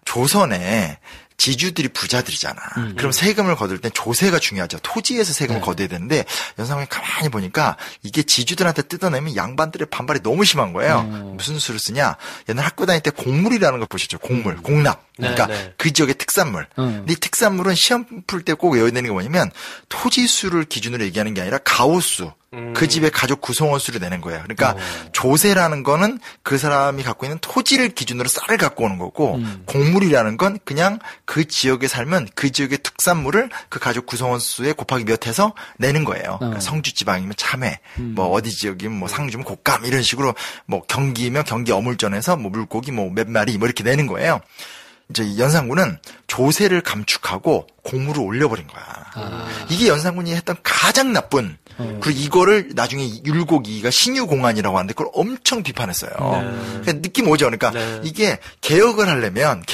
조선에 지주들이 부자들이잖아. 그럼 세금을 거둘 땐 조세가 중요하죠. 토지에서 세금을 거둬야 되는데 연상군이 가만히 보니까 이게 지주들한테 뜯어내면 양반들의 반발이 너무 심한 거예요. 무슨 수를 쓰냐? 옛날 학교 다닐 때 곡물이라는 걸 보셨죠. 곡물, 공납. 그러니까 그 지역의 특산물. 근데 이 특산물은 시험 풀 때 꼭 외워야 되는 게 뭐냐면 토지수를 기준으로 얘기하는 게 아니라 가옥수. 그 집의 가족 구성원 수를 내는 거예요. 그러니까 조세라는 거는 그 사람이 갖고 있는 토지를 기준으로 쌀을 갖고 오는 거고 곡물이라는 건 그냥 그 지역에 살면 그 지역의 특산물을 그 가족 구성원 수에 곱하기 몇 해서 내는 거예요. 그러니까 성주 지방이면 참외, 뭐 어디 지역이면 뭐 상주면 곶감 이런 식으로 뭐 경기면 경기 어물전에서 뭐 물고기 뭐 몇 마리 뭐 이렇게 내는 거예요. 이제 연산군은 조세를 감축하고 곡물을 올려버린 거야. 이게 연산군이 했던 가장 나쁜. 그리고 이거를 나중에 율곡이가 신유공안이라고 하는데 그걸 엄청 비판했어요. 그러니까 느낌 오죠. 그러니까 이게 개혁을 하려면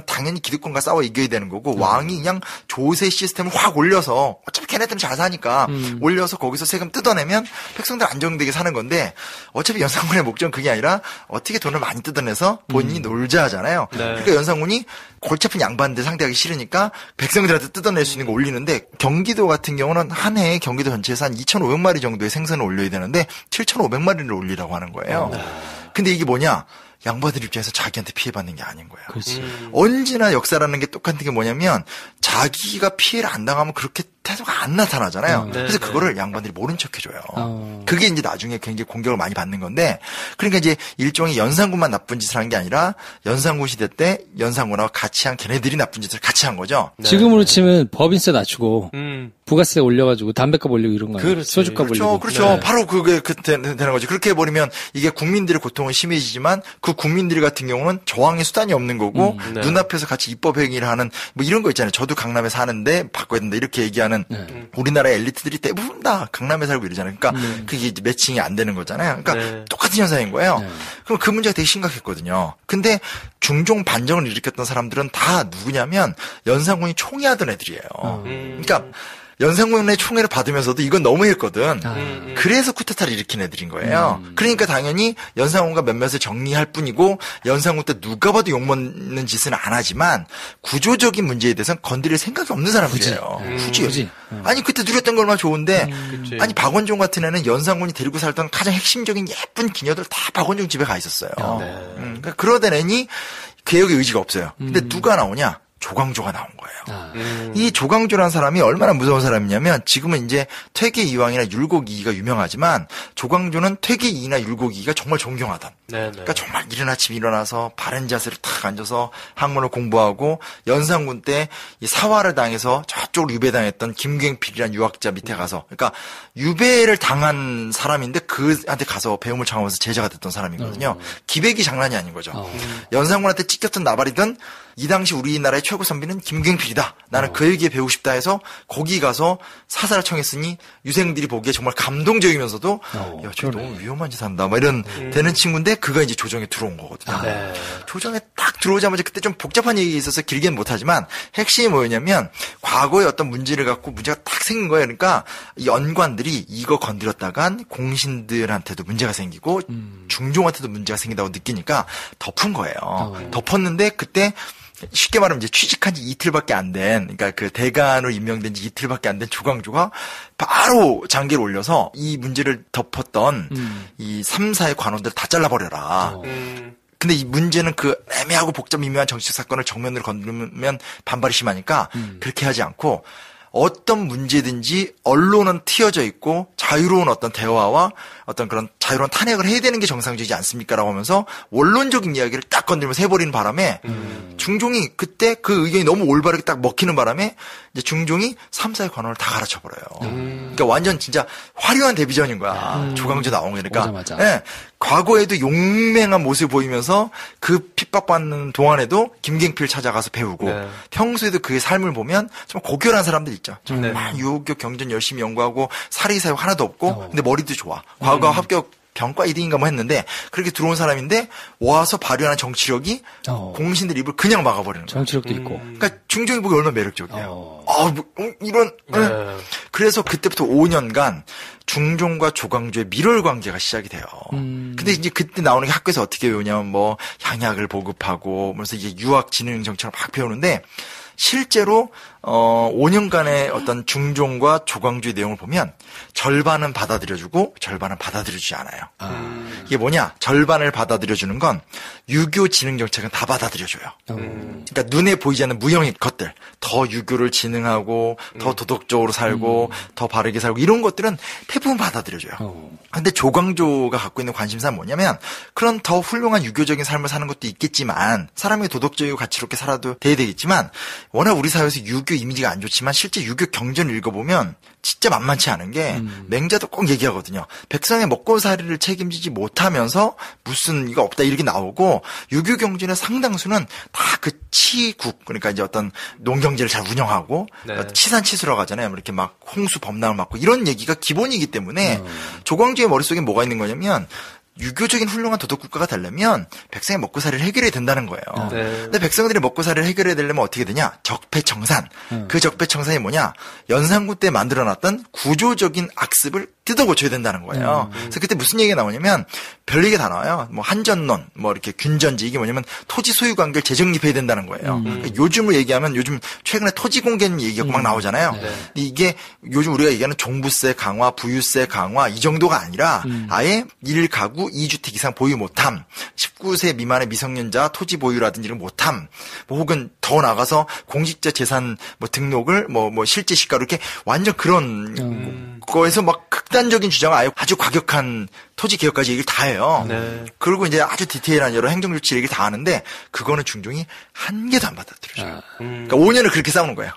당연히 기득권과 싸워 이겨야 되는 거고 왕이 그냥 조세 시스템을 확 올려서 어차피 걔네들은 잘 사니까 올려서 거기서 세금 뜯어내면 백성들 안정되게 사는 건데 어차피 연산군의 목적은 그게 아니라 어떻게 돈을 많이 뜯어내서 본인이 놀자 하잖아요. 그러니까 연산군이 골치 아픈 양반들 상대하기 싫으니까 백성들한테 뜯어낼 수 있는 거 올리는데 경기도 같은 경우는 한 해에 경기도 전체에서 한 2,500마리 정도의 생산을 올려야 되는데 7,500마리를 올리라고 하는 거예요. 근데 이게 뭐냐? 양반들 입장에서 자기한테 피해받는 게 아닌 거야. 그렇지. 언제나 역사라는 게 똑같은 게 뭐냐면 자기가 피해를 안 당하면 그렇게 태도가 안 나타나잖아요. 그래서 그거를 양반들이 모른 척 해줘요. 그게 이제 나중에 굉장히 공격을 많이 받는 건데, 그러니까 이제 일종의 연산군만 나쁜 짓을 한 게 아니라 연산군 시대 때 연산군하고 같이 한 걔네들이 나쁜 짓을 같이 한 거죠. 지금으로 치면 법인세 낮추고 부가세 올려가지고 담배값 올리고 이런 거 아니에요? 소주값 올리고. 그렇죠. 바로 그게 되는 거죠. 그렇게 해버리면 이게 국민들의 고통은 심해지지만 그 국민들 같은 경우는 저항의 수단이 없는 거고 눈앞에서 같이 입법 행위를 하는 뭐 이런 거 있잖아요. 저도 강남에 사는데 바꿔야 된다 이렇게 얘기하는 우리나라의 엘리트들이 대부분 다 강남에 살고 이러잖아요. 그러니까 그게 이제 매칭이 안 되는 거잖아요. 그러니까 똑같은 현상인 거예요. 그럼 그 문제가 되게 심각했거든요. 근데 중종 반정을 일으켰던 사람들은 다 누구냐면 연산군이 총애하던 애들이에요. 그러니까 연산군의 총애를 받으면서도 이건 너무했거든. 그래서 쿠데타를 일으킨 애들인 거예요. 그러니까 당연히 연산군과 몇몇을 정리할 뿐이고 연산군 때 누가 봐도 욕먹는 짓은 안 하지만 구조적인 문제에 대해서는 건드릴 생각이 없는 사람들이에요. 굳이. 아니 그때 누렸던 거 얼마나 좋은데 아니 박원종 같은 애는 연산군이 데리고 살던 가장 핵심적인 예쁜 기녀들 다 박원종 집에 가 있었어요. 그러니까 그러던 애니 개혁의 의지가 없어요. 근데 누가 나오냐? 조광조가 나온 거예요. 이 조광조라는 사람이 얼마나 무서운 사람이냐면 지금은 이제 퇴계이왕이나 율곡이가 유명하지만 조광조는 퇴계이나 율곡이가 정말 존경하던. 그러니까 정말 이른 아침 일어나서 바른 자세로 탁 앉아서 학문을 공부하고 연산군 때 이 사화를 당해서 저쪽으로 유배당했던 김경필이라는 유학자 밑에 가서 그러니까 유배를 당한 사람인데 그한테 가서 배움을 청하면서 제자가 됐던 사람이거든요. 기백이 장난이 아닌 거죠. 연산군한테 찢겼던 나발이든 이 당시 우리나라의 최고 선비는 김경필이다. 나는 그에게 배우고 싶다 해서 거기 가서 사사를 청했으니 유생들이 보기에 정말 감동적이면서도 야, 저 너무 위험한 짓 한다. 막 이런 되는 친구인데 그가 이제 조정에 들어온 거거든요. 조정에 딱 들어오자마자 그때 좀 복잡한 얘기가 있어서 길게는 못하지만 핵심이 뭐였냐면 과거에 어떤 문제를 갖고 문제가 딱 생긴 거예요. 그러니까 이 연관들이 이거 건드렸다간 공신들한테도 문제가 생기고 중종한테도 문제가 생긴다고 느끼니까 덮은 거예요. 덮었는데 그때 쉽게 말하면 이제 취직한 지 이틀밖에 안 된, 그러니까 그 대간으로 임명된 지 이틀밖에 안 된 조광조가 바로 장계를 올려서 이 문제를 덮었던 이 3사의 관원들 다 잘라버려라. 근데 이 문제는 그 애매하고 복잡 미묘한 정치적 사건을 정면으로 건드리면 반발이 심하니까 그렇게 하지 않고 어떤 문제든지 언론은 트여져 있고 자유로운 어떤 대화와 어떤 그런 자유로운 탄핵을 해야 되는 게 정상적이지 않습니까라고 하면서 원론적인 이야기를 딱 건드리면서 해버리는 바람에 중종이 그때 그 의견이 너무 올바르게 딱 먹히는 바람에 이제 중종이 3사의 관원을 다 갈아쳐버려요. 그러니까 완전 진짜 화려한 데뷔전인 거야. 조광조 나온 거니까. 맞아. 네. 과거에도 용맹한 모습을 보이면서 그 핍박받는 동안에도 김경필 찾아가서 배우고 평소에도 그의 삶을 보면 정말 고결한 사람들 있죠. 정말 유교 경전 열심히 연구하고 사리사욕 하나도 없고 근데 머리도 좋아. 과거 합격 병과 1등인가 뭐 했는데 그렇게 들어온 사람인데 와서 발휘하는 정치력이 공신들 입을 그냥 막아버리는 거야. 정치력도 있고. 그러니까 중종이 보기 얼마나 매력적이에요. 이런. 그래서 그때부터 5년간 중종과 조광조의 밀월 관계가 시작이 돼요. 근데 이제 그때 나오는 게 학교에서 어떻게 배우냐면 뭐 향약을 보급하고 그래서 이제 유학 진흥 정책을 막 배우는데 실제로 5년간의 어떤 중종과 조광조의 내용을 보면 절반은 받아들여주고 절반은 받아들여주지 않아요. 이게 뭐냐? 절반을 받아들여주는 건 유교 진흥 정책은 다 받아들여줘요. 그러니까 눈에 보이지 않는 무형의 것들, 더 유교를 진흥하고 더 도덕적으로 살고 더 바르게 살고 이런 것들은 대부분 받아들여줘요. 근데 조광조가 갖고 있는 관심사는 뭐냐면 그런 더 훌륭한 유교적인 삶을 사는 것도 있겠지만 사람이 도덕적이고 가치롭게 살아도 돼야 되겠지만 워낙 우리 사회에서 유교 이미지가 안 좋지만 실제 유교 경전을 읽어보면 진짜 만만치 않은 게 맹자도 꼭 얘기하거든요. 백성의 먹고살이를 책임지지 못하면서 무슨 이거 없다 이렇게 나오고 유교 경전의 상당수는 다 그 치국 그러니까 이제 어떤 농경제를 잘 운영하고 치산치수라고 하잖아요. 이렇게 막 홍수 범람을 막고 이런 얘기가 기본이기 때문에 조광조의 머릿속에 뭐가 있는 거냐면 유교적인 훌륭한 도덕국가가 되려면 백성의 먹고살이를 해결해야 된다는 거예요. 근데 백성들이 먹고살이를 해결해야 되려면 어떻게 되냐? 적폐청산. 그 적폐청산이 뭐냐? 연산군 때 만들어놨던 구조적인 악습을 뜯어 고쳐야 된다는 거예요. 그래서 그때 무슨 얘기가 나오냐면 별 얘기가 다 나와요. 뭐 한전론, 뭐 이렇게 균전지 이게 뭐냐면 토지 소유 관계를 재정립해야 된다는 거예요. 그러니까 요즘을 얘기하면 요즘 최근에 토지 공개 얘기가 막 나오잖아요. 근데 이게 요즘 우리가 얘기하는 종부세 강화, 부유세 강화 이 정도가 아니라 아예 1가구 2주택 이상 보유 못함, 19세 미만의 미성년자 토지 보유라든지 이런 못함, 뭐 혹은 더 나가서 공직자 재산 뭐 등록을 뭐 실제 시가로 이렇게 완전 그런 거에서 막 극단적인 주장을 아주 과격한 토지 개혁까지 얘기를 다 해요. 네. 그리고 이제 아주 디테일한 여러 행정조치 얘기를 다 하는데 그거는 중종이 한 개도 안 받아들여줘요. 그러니까 5년을 그렇게 싸우는 거예요.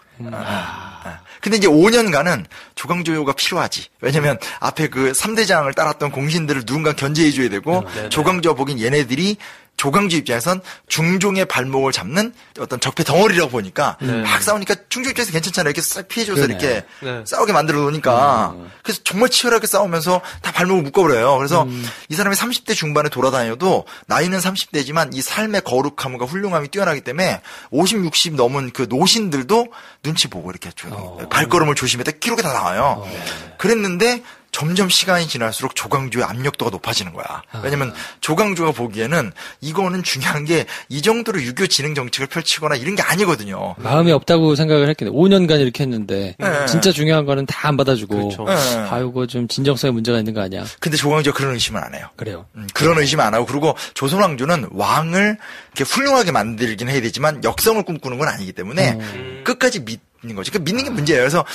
근데 이제 5년간은 조광조가 필요하지. 왜냐면 앞에 그 3대장을 따랐던 공신들을 누군가 견제해줘야 되고 조광조가 보긴 얘네들이 조광조 입장에선 중종의 발목을 잡는 어떤 적폐 덩어리라고 보니까 막 싸우니까 중종 입장에서 괜찮잖아요. 이렇게 싹 피해줘서 이렇게 싸우게 만들어 놓으니까 그래서 정말 치열하게 싸우면서 다 발목을 묶어버려요. 그래서 이 사람이 30대 중반에 돌아다녀도 나이는 30대지만 이 삶의 거룩함과 훌륭함이 뛰어나기 때문에 50, 60 넘은 그 노신들도 눈치 보고 이렇게 발걸음을 조심했다 기록에 다 나와요. 그랬는데 점점 시간이 지날수록 조광조의 압력도가 높아지는 거야. 왜냐면 조광조가 보기에는 이거는 중요한 게 이 정도로 유교 진흥 정책을 펼치거나 이런 게 아니거든요. 마음이 없다고 생각을 했겠네. 5년간 이렇게 했는데 진짜 중요한 거는 다 안 받아주고 이거 좀 진정성에 문제가 있는 거 아니야. 근데 조광조가 그런 의심은 안 해요. 그래요. 그런 의심 안 하고 그리고 조선왕조는 왕을 이렇게 훌륭하게 만들긴 해야 되지만 역성을 꿈꾸는 건 아니기 때문에 끝까지 믿는 거지. 그 믿는 게 문제예요. 그래서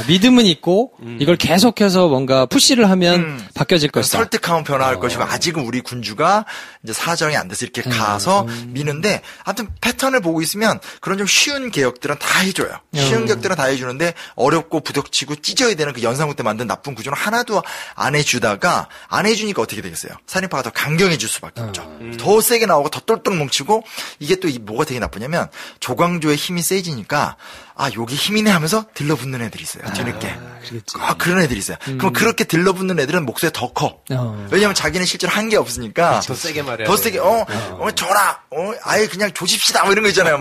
믿음은 있고 이걸 계속해서 뭔가 푸시를 하면 바뀌어질 것이다. 설득하면 변화할 것이고 아직은 우리 군주가 이제 사정이 안 돼서 이렇게 가서 미는데 아무튼 패턴을 보고 있으면 그런 좀 쉬운 개혁들은 다 해줘요. 쉬운 개혁들은 다 해주는데 어렵고 부덕치고 찢어야 되는 그 연산군 때 만든 나쁜 구조는 하나도 안 해주다가 안 해주니까 어떻게 되겠어요? 살인파가 더 강경해질 수밖에 없죠. 더 세게 나오고 더 똘똘 뭉치고 이게 또 뭐가 되게 나쁘냐면 조광조의 힘이 세지니까 여기 힘이네 하면서 들러붙는 애들이 있어요. 뒤늦게. 그런 애들이 있어요. 그럼 그렇게 들러붙는 애들은 목소리가 더 커. 왜냐면 자기는 실제로 한 게 없으니까. 더 세게 말해야 더 세게, 줘라. 아예 그냥 조집시다. 뭐 이런 거 있잖아요.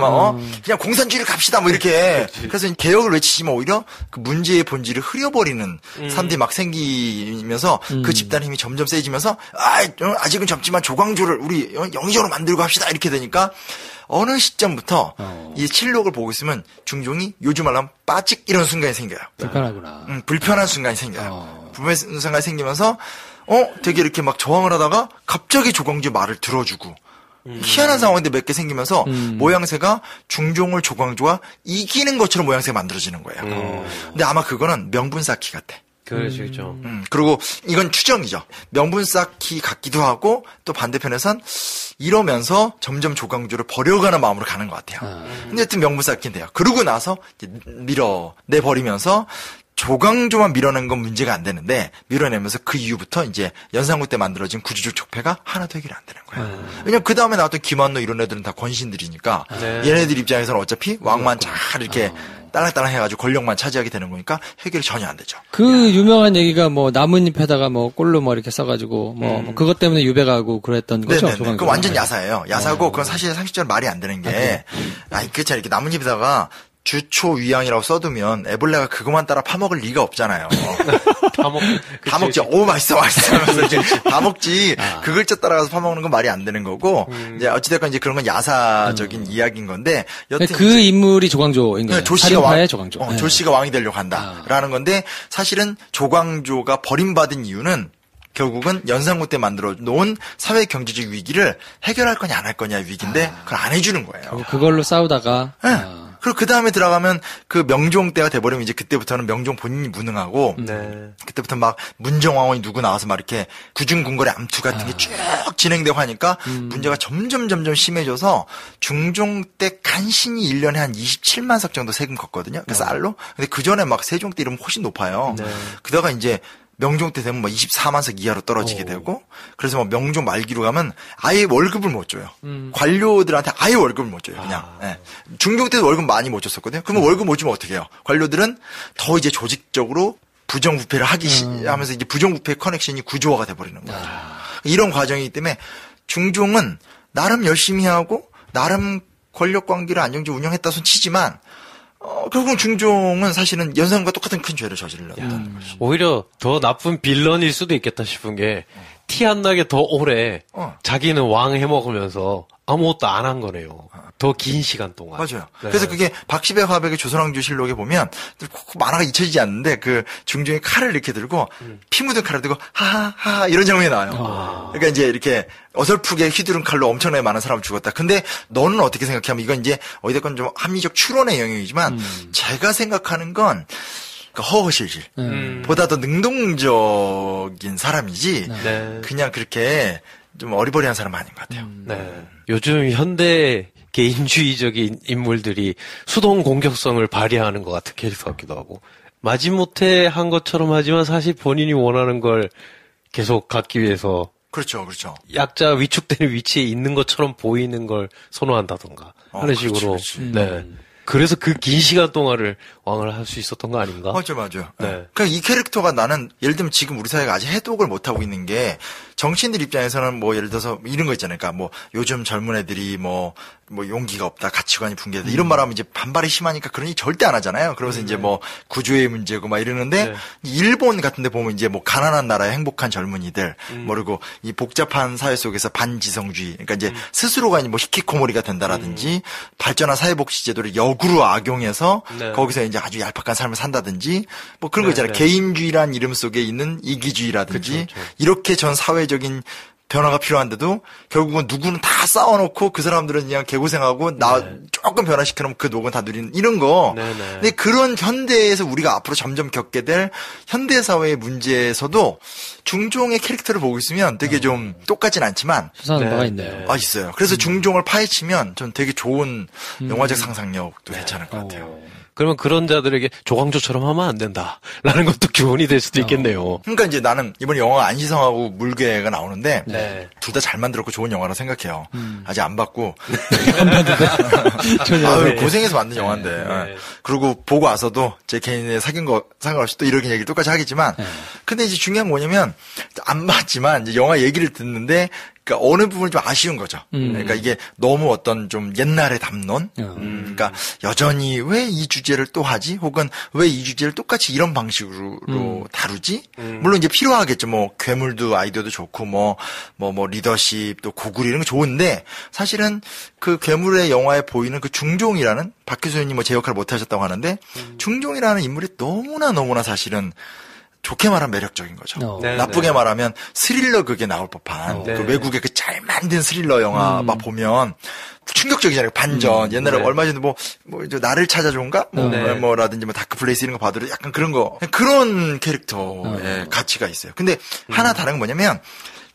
그냥 공산주의를 갑시다. 뭐 이렇게. 그래서 개혁을 외치지만 오히려 그 문제의 본질을 흐려버리는 사람들이 막 생기면서 그 집단 힘이 점점 세지면서 아직은 젊지만 조광조를 우리 영의정으로 만들고 합시다. 이렇게 되니까 어느 시점부터 이 칠록을 보고 있으면 중종이 요즘 말로 하면 빠찍 이런 순간이 생겨요. 불편하구나. 불편한 순간이 생겨요. 불편한 순간이 생기면서 되게 이렇게 막 저항을 하다가 갑자기 조광조의 말을 들어주고 희한한 상황인데 몇 개 생기면서 모양새가 중종을 조광조가 이기는 것처럼 모양새가 만들어지는 거예요. 근데 아마 그거는 명분 쌓기 같아. 그렇죠. 그리고 이건 추정이죠. 명분 쌓기 같기도 하고 또 반대편에선 이러면서 점점 조광조를 버려가는 마음으로 가는 것 같아요. 근데 하여튼 명분 쌓기인데요. 그러고 나서 이제 밀어내버리면서 조광조만 밀어낸 건 문제가 안 되는데 밀어내면서 그 이후부터 이제 연산군 때 만들어진 구조적 적폐가 하나도 해결이 안 되는 거예요. 왜냐면 그 다음에 나왔던 김한노 이런 애들은 다 권신들이니까 얘네들 입장에서는 어차피 왕만 잘 이렇게 딸랑딸랑 해가지고 권력만 차지하게 되는 거니까 해결이 전혀 안 되죠. 그 유명한 얘기가 뭐 나뭇잎에다가 뭐 꼴로 뭐 이렇게 써가지고 뭐 그것 때문에 유배가고 그랬던 거죠. 네네. 그건 완전 야사예요. 야사고 그건 사실 상식적으로 말이 안 되는 게 그렇잖아요. 이렇게 나뭇잎에다가 주초위양이라고 써두면 애벌레가 그것만 따라 파먹을 리가 없잖아요. 다 먹지. 오 맛있어 다 먹지. 그 글자 따라가서 파먹는 건 말이 안 되는 거고 이제 어찌됐건 이제 그런 건 야사적인 이야기인 건데 여튼 그 인물이 조광조인 거예요. 조씨가 조광조. 조씨가 왕이 되려고 한다라는 건데 사실은 조광조가 버림받은 이유는 결국은 연산군 때 만들어 놓은 사회 경제적 위기를 해결할 거냐 안 할 거냐 위기인데 그걸 안 해주는 거예요. 그걸로 싸우다가. 그리고 그 다음에 들어가면 그 명종 때가 돼버리면 이제 그때부터는 명종 본인이 무능하고 그때부터 막 문정왕원이 누구 나와서 막 이렇게 구중궁궐의 암투 같은 게 쭉 진행되고 하니까 문제가 점점 심해져서 중종 때 간신히 1년에 한 27만 석 정도 세금 걷거든요. 그 쌀로. 근데 그 전에 막 세종 때 이러면 훨씬 높아요. 그러다가 이제 명종 때 되면 뭐 24만 석 이하로 떨어지게 되고 그래서 뭐 명종 말기로 가면 아예 월급을 못 줘요. 관료들한테 아예 월급을 못 줘요. 그냥. 중종 때도 월급 많이 못 줬었거든요. 그러면 월급 못 주면 어떻게 해요? 관료들은 더 이제 조직적으로 부정부패를 하면서 이제 부정부패 커넥션이 구조화가 돼버리는 거예요. 이런 과정이기 때문에 중종은 나름 열심히 하고 나름 권력 관계를 안정적으로 운영했다 손 치지만 결국은 중종은 사실은 연산과 똑같은 큰 죄를 저질렀다는 것이죠. 오히려 더 나쁜 빌런일 수도 있겠다 싶은 게 티 안 나게 더 오래 자기는 왕 해먹으면서 아무것도 안 한 거네요. 더 긴 시간 동안. 맞아요. 네. 그래서 그게 박시백 화백의 조선왕조실록에 보면 만화가 잊혀지지 않는데 그 중종이 칼을 이렇게 들고 피 묻은 칼을 들고 하하하 이런 장면이 나와요. 그러니까 이제 이렇게 어설프게 휘두른 칼로 엄청나게 많은 사람을 죽었다. 근데 너는 어떻게 생각하면 이건 이제 어디됐건 좀 합리적 추론의 영역이지만 제가 생각하는 건 허허실실 보다 더 능동적인 사람이지 네. 그냥 그렇게 좀 어리버리한 사람은 아닌 것 같아요. 네. 요즘 현대 개인주의적인 인물들이 수동 공격성을 발휘하는 것 같은 캐릭터 같기도 하고 마지못해 한 것처럼 하지만 사실 본인이 원하는 걸 계속 갖기 위해서 그렇죠, 그렇죠. 약자 위축되는 위치에 있는 것처럼 보이는 걸 선호한다던가 하는 식으로. 그렇지. 네. 그래서 그 긴 시간 동안을 왕을 할 수 있었던 거 아닌가? 맞아요. 네. 그러니까 이 캐릭터가 나는 예를 들면 지금 우리 사회가 아직 해독을 못하고 있는 게 정치인들 입장에서는 뭐 예를 들어서 이런 거 있잖아요. 그러니까 뭐 요즘 젊은 애들이 뭐 용기가 없다, 가치관이 붕괴다 이런 말하면 이제 반발이 심하니까 그런 일 절대 안 하잖아요. 그러면서 이제 뭐 구조의 문제고 막 이러는데 일본 같은 데 보면 이제 뭐 가난한 나라의 행복한 젊은이들 모르고 이 복잡한 사회 속에서 반지성주의 그러니까 이제 스스로가 뭐 히키코모리가 된다라든지 발전한 사회복지 제도를 역으로 악용해서 거기서 이제 아주 얄팍한 삶을 산다든지 뭐 그런 거 있잖아요. 개인주의란 이름 속에 있는 이기주의라든지 그쵸. 이렇게 전 사회적인 변화가 필요한데도 결국은 누구는 다 쌓아놓고 그 사람들은 그냥 개고생하고 나 조금 변화시켜놓으면 그 녹은 다 누리는 이런 거. 근데 그런 현대에서 우리가 앞으로 점점 겪게 될 현대사회의 문제에서도 중종의 캐릭터를 보고 있으면 되게 좀 똑같진 않지만 수상한 바가 있네요. 있어요. 그래서 중종을 파헤치면 전 되게 좋은 영화적 상상력도 괜찮을 것 같아요. 그러면 그런 자들에게 조광조처럼 하면 안 된다라는 것도 교훈이 될 수도 있겠네요. 그러니까 이제 나는 이번 영화 안시성하고 물개가 나오는데 네. 둘 다 잘 만들었고 좋은 영화라 생각해요. 아직 안 봤고 전혀 고생해서 만든 영화인데 그리고 보고 와서도 제 개인의 사귄 거 상관없이 또 이런 얘기를 똑같이 하겠지만 근데 이제 중요한 건 뭐냐면 안 봤지만 이제 영화 얘기를 듣는데 그러니까 어느 부분이 좀 아쉬운 거죠. 그러니까 이게 너무 어떤 좀 옛날의 담론. 그러니까 여전히 왜 이 주제를 또 하지? 혹은 왜 이 주제를 똑같이 이런 방식으로 다루지? 물론 이제 필요하겠죠. 뭐 괴물도 아이디어도 좋고 뭐 리더십 또 고구려 이런 거 좋은데 사실은 그 괴물의 영화에 보이는 그 중종이라는 박효선님 뭐 제 역할을 못 하셨다고 하는데 중종이라는 인물이 너무나 사실은 좋게 말하면 매력적인 거죠. 나쁘게 말하면 스릴러 극에 나올 법한 그 외국의 그 잘 만든 스릴러 영화 막 보면 충격적이잖아요. 반전. 옛날에 얼마 전에 나를 찾아줘인가? 뭐라든지 뭐 다크플레이스 이런 거 봐도 약간 그런 캐릭터의 가치가 있어요. 근데 하나 다른 건 뭐냐면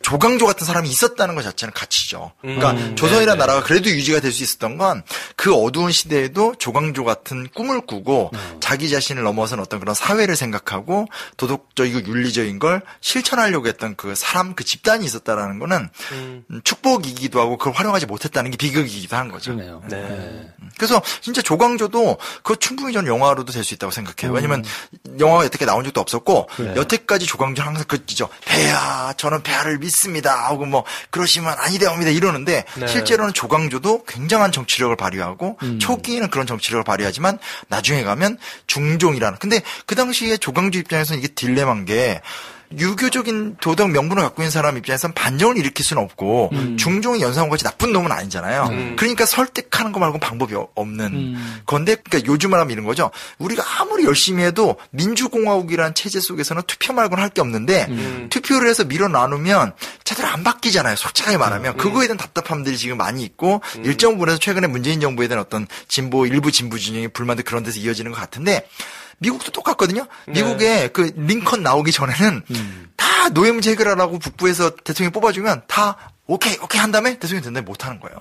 조광조 같은 사람이 있었다는 것 자체는 가치죠. 그러니까 조선이라는 나라가 그래도 유지가 될 수 있었던 건 그 어두운 시대에도 조광조 같은 꿈을 꾸고 자기 자신을 넘어선 어떤 그런 사회를 생각하고 도덕적이고 윤리적인 걸 실천하려고 했던 그 사람, 그 집단이 있었다라는 거는 축복이기도 하고 그걸 활용하지 못했다는 게 비극이기도 한 거죠. 그러네요. 그래서 진짜 조광조도 그거 충분히 저는 영화로도 될 수 있다고 생각해요. 왜냐면 영화가 여태까지 나온 적도 없었고 여태까지 조광조는 항상 그죠. 배야, 저는 배야를 믿습니다 하고 뭐 그러시면 아니되옵니다 이러는데 실제로는 조광조도 굉장한 정치력을 발휘하고 초기에는 그런 정치력을 발휘하지만 나중에 가면 중종이라는 근데 그 당시에 조광조 입장에서는 이게 딜레마인 게 유교적인 도덕 명분을 갖고 있는 사람 입장에서는 반정을 일으킬 수는 없고 중종이 연상호 같이 나쁜 놈은 아니잖아요. 그러니까 설득하는 거 말고 방법이 없는 건데 그러니까 요즘을 하면 이런 거죠. 우리가 아무리 열심히 해도 민주공화국이라는 체제 속에서는 투표 말고는 할 게 없는데 투표를 해서 밀어 나누면 제대로 안 바뀌잖아요. 솔직하게 말하면 그거에 대한 답답함들이 지금 많이 있고 일정 부분에서 최근에 문재인 정부에 대한 어떤 일부 진보 진영의 불만도 그런 데서 이어지는 것 같은데 미국도 똑같거든요. 미국에 그 링컨 나오기 전에는 다 노예문제 해결하라고 북부에서 대통령 뽑아주면 다 오케이 한 다음에 대통령이 된다면 못하는 거예요.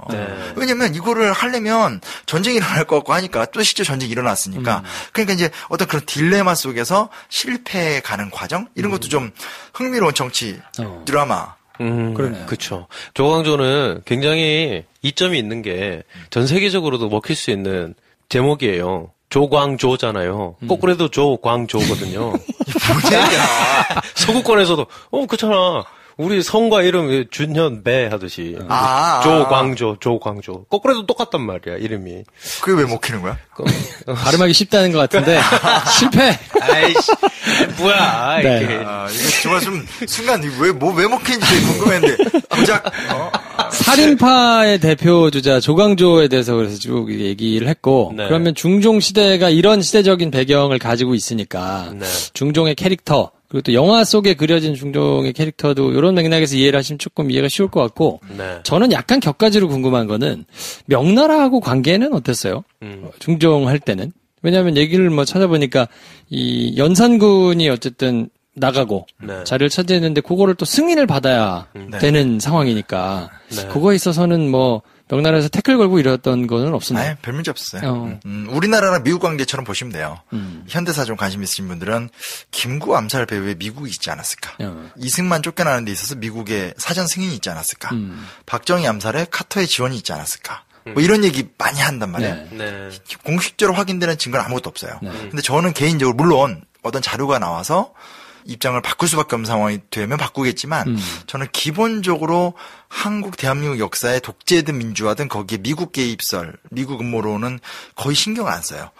왜냐면 이거를 하려면 전쟁이 일어날 것 같고 하니까 또 실제 전쟁이 일어났으니까 그러니까 이제 어떤 그런 딜레마 속에서 실패해 가는 과정 이런 것도 좀 흥미로운 정치 드라마. 그러네요. 그렇죠. 조광조는 굉장히 이점이 있는 게 전 세계적으로도 먹힐 수 있는 제목이에요. 조광조잖아요. 거꾸로도 조광조거든요. 뭐야? 서구권에서도 그렇잖아. 우리 성과 이름 준현배 하듯이. 조광조. 거꾸로도 똑같단 말이야, 이름이. 그게 왜 먹히는 거야? 발음하기 쉽다는 것 같은데, 실패! 아이씨, 뭐야, 네. 이게. 이거 정말 좀, 순간, 왜 먹히는지 되게 궁금했는데, 고작, 살인파의 대표주자 조광조에 대해서 그래서 쭉 얘기를 했고, 네. 그러면 중종 시대가 이런 시대적인 배경을 가지고 있으니까, 네. 중종의 캐릭터, 그리고 또 영화 속에 그려진 중종의 캐릭터도 이런 맥락에서 이해를 하시면 조금 이해가 쉬울 것 같고, 네. 저는 약간 격가지로 궁금한 거는, 명나라하고 관계는 어땠어요? 중종 할 때는? 왜냐하면 얘기를 뭐 찾아보니까, 이 연산군이 어쨌든 나가고 네. 자리를 차지했는데 그거를 또 승인을 받아야 되는 상황이니까 네. 그거에 있어서는 뭐 명나라에서 태클 걸고 이랬던 거는 없었나요? 별 문제 없었어요. 우리나라랑 미국 관계처럼 보시면 돼요. 현대사 좀 관심 있으신 분들은 김구 암살 배후에 미국이 있지 않았을까. 이승만 쫓겨나는 데 있어서 미국의 사전 승인이 있지 않았을까. 박정희 암살에 카터의 지원이 있지 않았을까. 뭐 이런 얘기 많이 한단 말이에요. 네. 공식적으로 확인되는 증거는 아무것도 없어요. 근데 저는 개인적으로 물론 어떤 자료가 나와서 입장을 바꿀 수밖에 없는 상황이 되면 바꾸겠지만 저는 기본적으로 한국 대한민국 역사에 독재든 민주화든 거기에 미국 개입설, 미국 음모론은 거의 신경을 안 써요.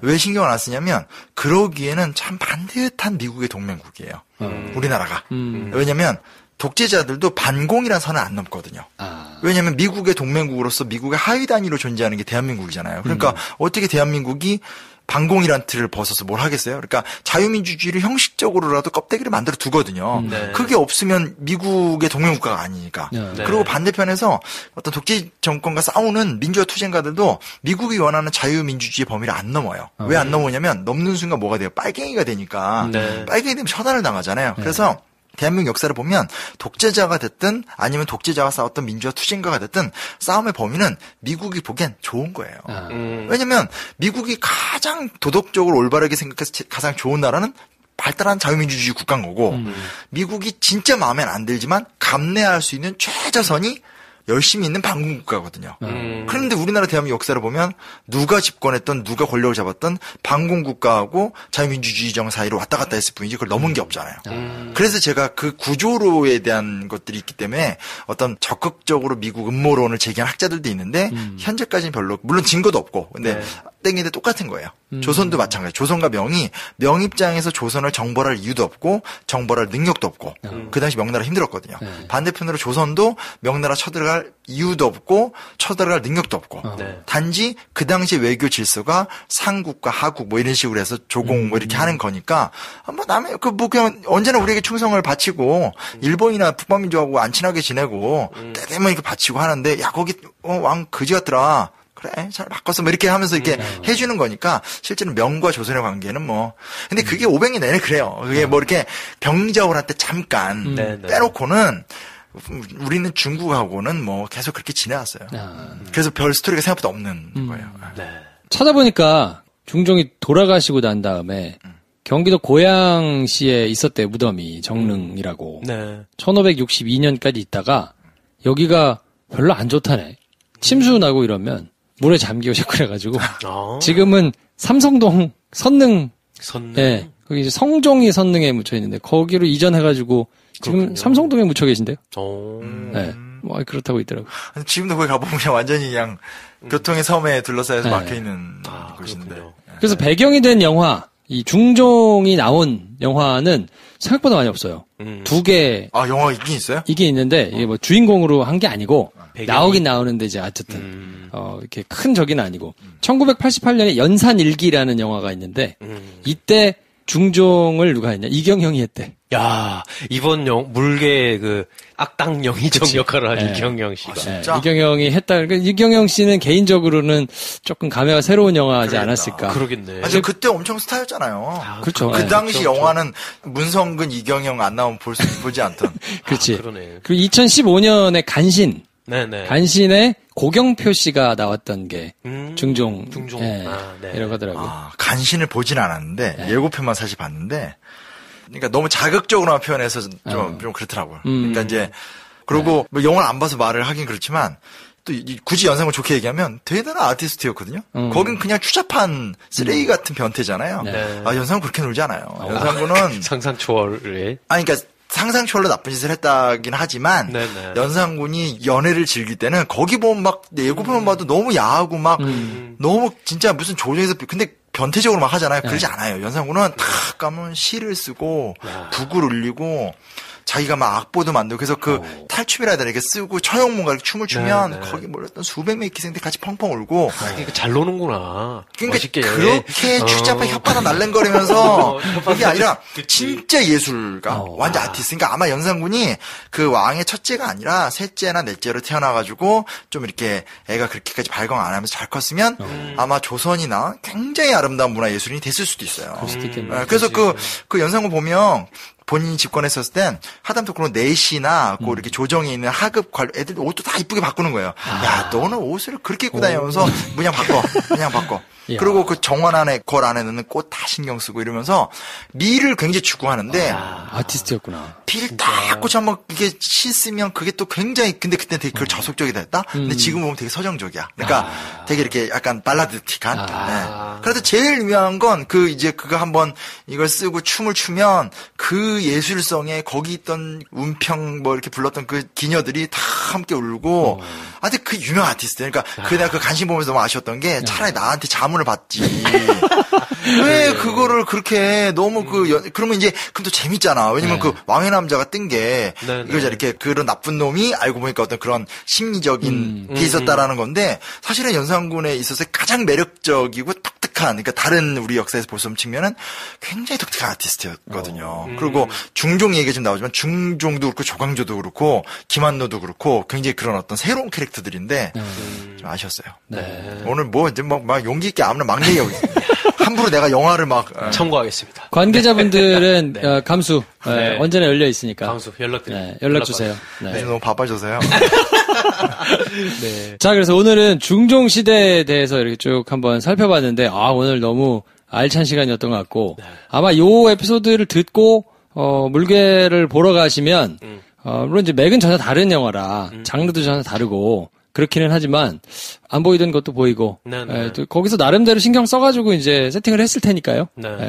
왜 신경을 안 쓰냐면 그러기에는 참 반듯한 미국의 동맹국이에요. 우리나라가. 왜냐면 독재자들도 반공이라는 선을 안 넘거든요. 왜냐하면 미국의 동맹국으로서 미국의 하위 단위로 존재하는 게 대한민국이잖아요. 그러니까 어떻게 대한민국이 반공이란 틀을 벗어서 뭘 하겠어요? 그러니까 자유민주주의를 형식적으로라도 껍데기를 만들어 두거든요. 네. 그게 없으면 미국의 동맹국가가 아니니까. 네. 그리고 반대편에서 어떤 독재 정권과 싸우는 민주화 투쟁가들도 미국이 원하는 자유민주주의 범위를 안 넘어요. 왜 안 넘어냐면 넘는 순간 뭐가 돼요? 빨갱이가 되니까. 빨갱이 되면 처단을 당하잖아요. 그래서 대한민국 역사를 보면 독재자가 됐든 아니면 독재자와 싸웠던 민주화 투쟁가가 됐든 싸움의 범위는 미국이 보기엔 좋은 거예요. 왜냐면 미국이 가장 도덕적으로 올바르게 생각해서 가장 좋은 나라는 발달한 자유민주주의 국가인 거고 미국이 진짜 마음에 안 들지만 감내할 수 있는 최저선이 열심히 있는 반공 국가거든요. 그런데 우리나라 대한민국 역사를 보면 누가 집권했던 누가 권력을 잡았던 반공 국가하고 자유민주주의정 사이로 왔다 갔다 했을 뿐이지 그걸 넘은 게 없잖아요. 그래서 제가 그 구조로에 대한 것들이 있기 때문에 어떤 적극적으로 미국 음모론을 제기한 학자들도 있는데 현재까지는 별로 물론 증거도 없고 근데 땡기는데 똑같은 거예요. 조선도 마찬가지. 조선과 명 입장에서 조선을 정벌할 이유도 없고 정벌할 능력도 없고 그 당시 명나라 힘들었거든요. 반대편으로 조선도 명나라 쳐들어갈 이유도 없고 쳐들어갈 능력도 없고 단지 그 당시 외교 질서가 상국과 하국 뭐 이런 식으로 해서 조공 뭐 이렇게 하는 거니까 뭐 남의 뭐 그냥 언제나 우리에게 충성을 바치고 일본이나 북방민족하고 안 친하게 지내고 때때면 이렇게 바치고 하는데 야 거기 왕 그지 같더라. 그래, 잘 바꿨어. 뭐 이렇게 하면서 이렇게 해주는 거니까 실제로 명과 조선의 관계는 뭐. 근데 그게 500년 내내 그래요. 그게 뭐 이렇게 병자호란 때 잠깐 빼놓고는 우리는 중국하고는 뭐 계속 그렇게 지내왔어요. 그래서 별 스토리가 생각보다 없는 거예요. 찾아보니까 중종이 돌아가시고 난 다음에 경기도 고양시에 있었대요. 무덤이 정릉이라고. 1562년까지 있다가 여기가 별로 안 좋다네. 침수 나고 이러면 물에 잠기고 자꾸 그래가지고 지금은 삼성동 선릉 네, 거기 이제 성종이 선릉에 묻혀 있는데 거기로 이전해가지고 지금 그렇군요. 삼성동에 묻혀 계신데요. 네, 뭐 그렇다고 있더라고요. 지금도 거기 가보면 그냥 완전히 그냥 교통의 섬에 둘러싸여서 막혀 있는 곳인데. 그래서 배경이 된 영화 이 중종이 나온 영화는 생각보다 많이 없어요. 2개. 영화 있긴 있어요? 이게 있는데 이게 뭐 주인공으로 한 게 아니고. 나오긴 나오는데 이제 어쨌든 이렇게 큰 적이는 아니고 1988년에 연산일기라는 영화가 있는데 이때 중종을 누가 했냐 이경영이 했대. 야 이번 물개 그 악당 영의정 역할을 한 이경영 씨가. 진짜? 이경영이 했다. 그러니까 이경영 씨는 개인적으로는 조금 감회가 새로운 영화지 않았을까. 그러겠네. 아니 그때 엄청 스타였잖아요. 그렇죠. 그 당시 그렇죠. 영화는 문성근, 이경영 안 나오면 보지 않던. 그렇지. 그러네. 그리고 2015년에 간신. 네네. 간신에 고경표 씨가 나왔던 게 중종. 네. 이라고 하더라고요. 간신을 보진 않았는데 예고편만 사실 봤는데 그러니까 너무 자극적으로만 표현해서 좀 그렇더라고요. 그러니까 이제 그리고 뭐 영화를 안 봐서 말을 하긴 그렇지만 또 굳이 연상을 좋게 얘기하면 대단한 아티스트였거든요. 거긴 그냥 추잡한 쓰레기 같은 변태잖아요. 연상은 그렇게 놀지 않아요. 연상군은 상상 초월에. 그러니까 상상초월로 나쁜 짓을 했다긴 하지만 네네. 연산군이 연애를 즐길 때는 거기 보면 막 예고편만 봐도 너무 야하고 막 너무 진짜 무슨 조정에서 근데 변태적으로 막 하잖아요. 그러지 않아요. 연산군은 탁 가면 시를 쓰고 북을 울리고 자기가 막 악보도 만들고 그래서 그 탈춤이라 해야 되나 이렇게 쓰고 처형문과 이렇게 춤을 추면 거기 몰렸던 수백 명의 기생들이 같이 펑펑 울고 그러니까 잘 노는구나. 그러니까 멋있게. 그렇게 추잡하게 혓바닥 날랭거리면서 그게 아니라 진짜 예술가 완전 아티스트. 그러니까 아마 연산군이 그 왕의 첫째가 아니라 셋째나 넷째로 태어나가지고 좀 이렇게 애가 그렇게까지 발광 안 하면서 잘 컸으면 아마 조선이나 굉장히 아름다운 문화 예술인이 됐을 수도 있어요. 그래서 그 연산군 보면 본인이 집권했었을 땐 하다못해 그런 내시나 그 이렇게 조정에 있는 하급 관료 애들 옷도 다 이쁘게 바꾸는 거예요. 야, 너는 옷을 그렇게 입고 다니면서 문양 바꿔. 그리고 그 정원 안에 걸 안에 넣는 꽃 다 신경 쓰고 이러면서 미를 굉장히 추구하는데 아티스트였구나. 비를 딱 꽂혀 한번 이게 씻으면 그게 또 굉장히 근데 그때 되게 그걸 저속적이다 했다. 근데 지금 보면 되게 서정적이야. 그러니까 되게 이렇게 약간 발라드틱한. 네. 그래도 제일 유명한 건 그 이제 그거 한번 이걸 쓰고 춤을 추면 그 예술성에 거기 있던 운평 뭐 이렇게 불렀던 그 기녀들이 다 함께 울고. 근데 그 유명 아티스트. 그러니까 내가 그 간신 보면서 너무 아쉬웠던 게 차라리 나한테 자문을 받지. 왜 그거를 그렇게 너무 그러면 이제 그럼 또 재밌잖아. 왜냐면 그 왕의 남자가 뜬 게 이거죠. 이렇게 그런 나쁜 놈이 알고 보니까 어떤 그런 심리적인 게 있었다라는 건데 사실은 연산군에 있어서 가장 매력적이고 독특한 그러니까 다른 우리 역사에서 볼 수 없는 측면은 굉장히 독특한 아티스트였거든요. 그리고 중종 얘기가 좀 나오지만 중종도 그렇고 조광조도 그렇고 김한노도 그렇고 굉장히 그런 어떤 새로운 캐릭터들인데 좀 아쉬웠어요. 네. 오늘 뭐 이제 막 용기 있게 아무나 막 얘기하고 있습니다. 함부로 내가 영화를 막 참고하겠습니다. 관계자분들은 감수 언제나 열려 있으니까 감수 연락드립니다. 네, 연락 주세요. 네. 너무 바빠져서요. 네. 자, 그래서 오늘은 중종 시대에 대해서 이렇게 쭉 한번 살펴봤는데 오늘 너무 알찬 시간이었던 것 같고 아마 요 에피소드를 듣고 물개를 보러 가시면 물론 이제 맥은 전혀 다른 영화라 장르도 전혀 다르고 그렇기는 하지만 안 보이던 것도 보이고 또 거기서 나름대로 신경 써가지고 이제 세팅을 했을 테니까요.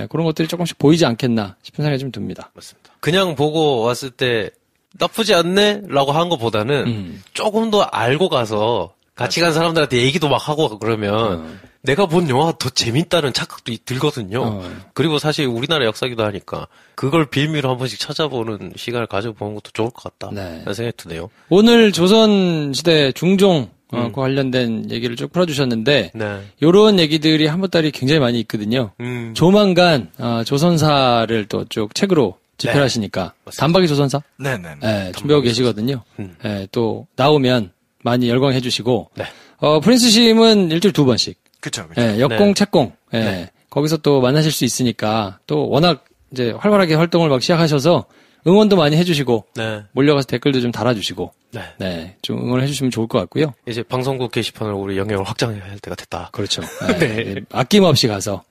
그런 것들이 조금씩 보이지 않겠나 싶은 생각이 좀 듭니다. 맞습니다. 그냥 보고 왔을 때 나쁘지 않네? 라고 한 것보다는 조금 더 알고 가서 같이 간 사람들한테 얘기도 막 하고 그러면 내가 본 영화가 더 재밌다는 착각도 들거든요. 그리고 사실 우리나라 역사기도 하니까 그걸 빌미로 한 번씩 찾아보는 시간을 가져보는 것도 좋을 것 같다. 라는 생각이 드네요. 오늘 조선시대 중종 관련된 얘기를 쭉 풀어주셨는데 요런 얘기들이 한 보따리 굉장히 많이 있거든요. 조만간 조선사를 또 쭉 책으로 집필하시니까 단박이 조선사 네네. 준비하고 계시거든요. 또 나오면 많이 열광해 주시고 프린스 심은 일주일 2번씩 그쵸. 역공 책공 거기서 또 만나실 수 있으니까 또 워낙 이제 활발하게 활동을 막 시작하셔서 응원도 많이 해주시고 몰려가서 댓글도 좀 달아주시고 좀 응원을 해주시면 좋을 것 같고요. 이제 방송국 게시판으로 우리 영역을 확장해야 할 때가 됐다. 그렇죠. 아낌없이 가서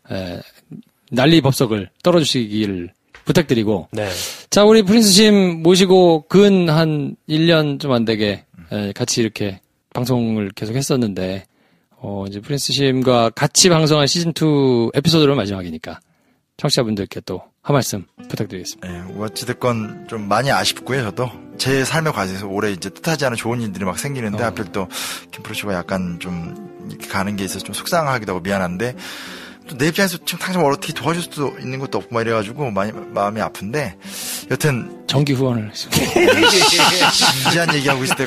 난리 법석을 떨어주시기를 부탁드리고 자 우리 프린스 심 모시고 근 한 1년 좀 안 되게 같이 이렇게 방송을 계속 했었는데 이제 프린스 심과 같이 방송한 시즌2 에피소드로 마지막이니까 청취자분들께 또 한 말씀 부탁드리겠습니다. 어찌됐건 좀 많이 아쉽고요, 저도. 제 삶의 과정에서 올해 이제 뜻하지 않은 좋은 일들이 막 생기는데 하필 또 김프로쇼가 약간 좀 이렇게 가는 게 있어서 좀 속상하기도 하고 미안한데 또 내 입장에서 지금 당장 어떻게 도와줄 수도 있는 것도 없고 막 이래가지고 많이 마음이 아픈데 여튼 정기 후원을 진지한 얘기하고 있을 때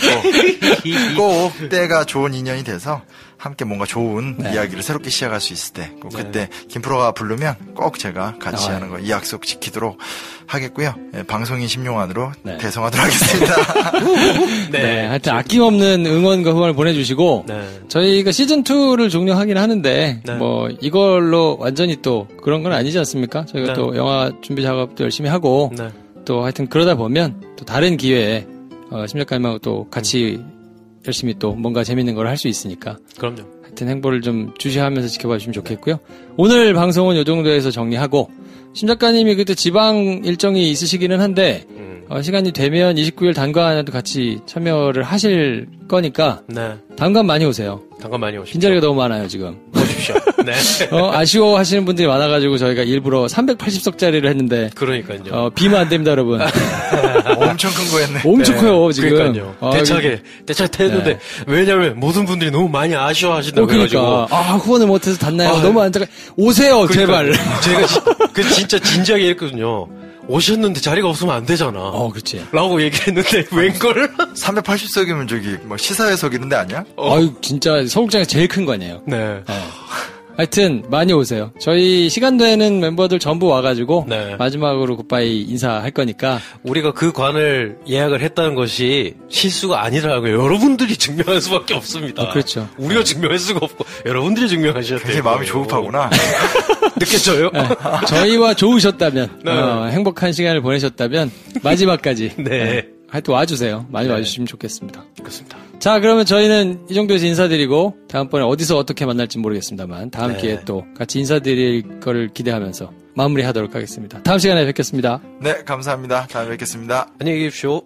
꼭 때가 좋은 인연이 돼서 함께 뭔가 좋은 이야기를 새롭게 시작할 수 있을 때 꼭 그때 김프로가 부르면 꼭 제가 같이 하는 거 이 약속 지키도록 하겠고요. 방송인 10용안으로 대성하도록 하겠습니다. 하여튼 아낌없는 응원과 후원을 보내주시고 저희가 시즌2를 종료하긴 하는데 뭐 이걸로 완전히 또 그런 건 아니지 않습니까? 저희가 또 영화 준비 작업도 열심히 하고 또 하여튼 그러다 보면 또 다른 기회에 심 작가님하고 또 같이 열심히 또 뭔가 재밌는 걸 할 수 있으니까. 그럼요. 하여튼 행보를 좀 주시하면서 지켜봐 주시면 좋겠고요. 오늘 방송은 이 정도에서 정리하고 심 작가님이 그때 지방 일정이 있으시기는 한데 시간이 되면 29일 단관에도 같이 참여를 하실 거니까 단관 많이 오세요. 단관 많이 오시죠. 빈자리가 너무 많아요 지금. 오십시오. 네. 아쉬워하시는 분들이 많아가지고 저희가 일부러 380석짜리를 했는데. 그러니까요. 비면 안 됩니다, 여러분. 엄청 큰 거 했네. 엄청 네. 커요, 지금. 그러니까요. 대차게 했는데, 네. 왜냐면 모든 분들이 너무 많이 아쉬워하신다고 그러니까. 후원을 못해서 닿나요? 너무 안타까 오세요, 제발. 제가 진짜 진지하게 했거든요. 오셨는데 자리가 없으면 안 되잖아. 그렇지. 라고 얘기했는데, 웬걸? 380석이면 저기, 시사회석 이런 데 아니야? 진짜 서울장에서 제일 큰 거 아니에요. 네. 하여튼, 많이 오세요. 저희 시간 되는 멤버들 전부 와가지고, 네. 마지막으로 굿바이 인사할 거니까. 우리가 그 관을 예약을 했다는 것이 실수가 아니라는 걸 여러분들이 증명할 수밖에 없습니다. 그렇죠. 우리가 증명할 수가 없고, 여러분들이 증명하셔야 돼요. 굉장히 마음이 조급하구나. 느꼈죠요? 네. 저희와 좋으셨다면, 네. 행복한 시간을 보내셨다면, 마지막까지. 네. 하여튼 와주세요. 많이 와주시면 좋겠습니다. 그렇습니다. 자, 그러면 저희는 이 정도에서 인사드리고, 다음번에 어디서 어떻게 만날지 모르겠습니다만, 다음 기회에 또 같이 인사드릴 거를 기대하면서 마무리하도록 하겠습니다. 다음 시간에 뵙겠습니다. 네, 감사합니다. 다음에 뵙겠습니다. 안녕히 계십시오.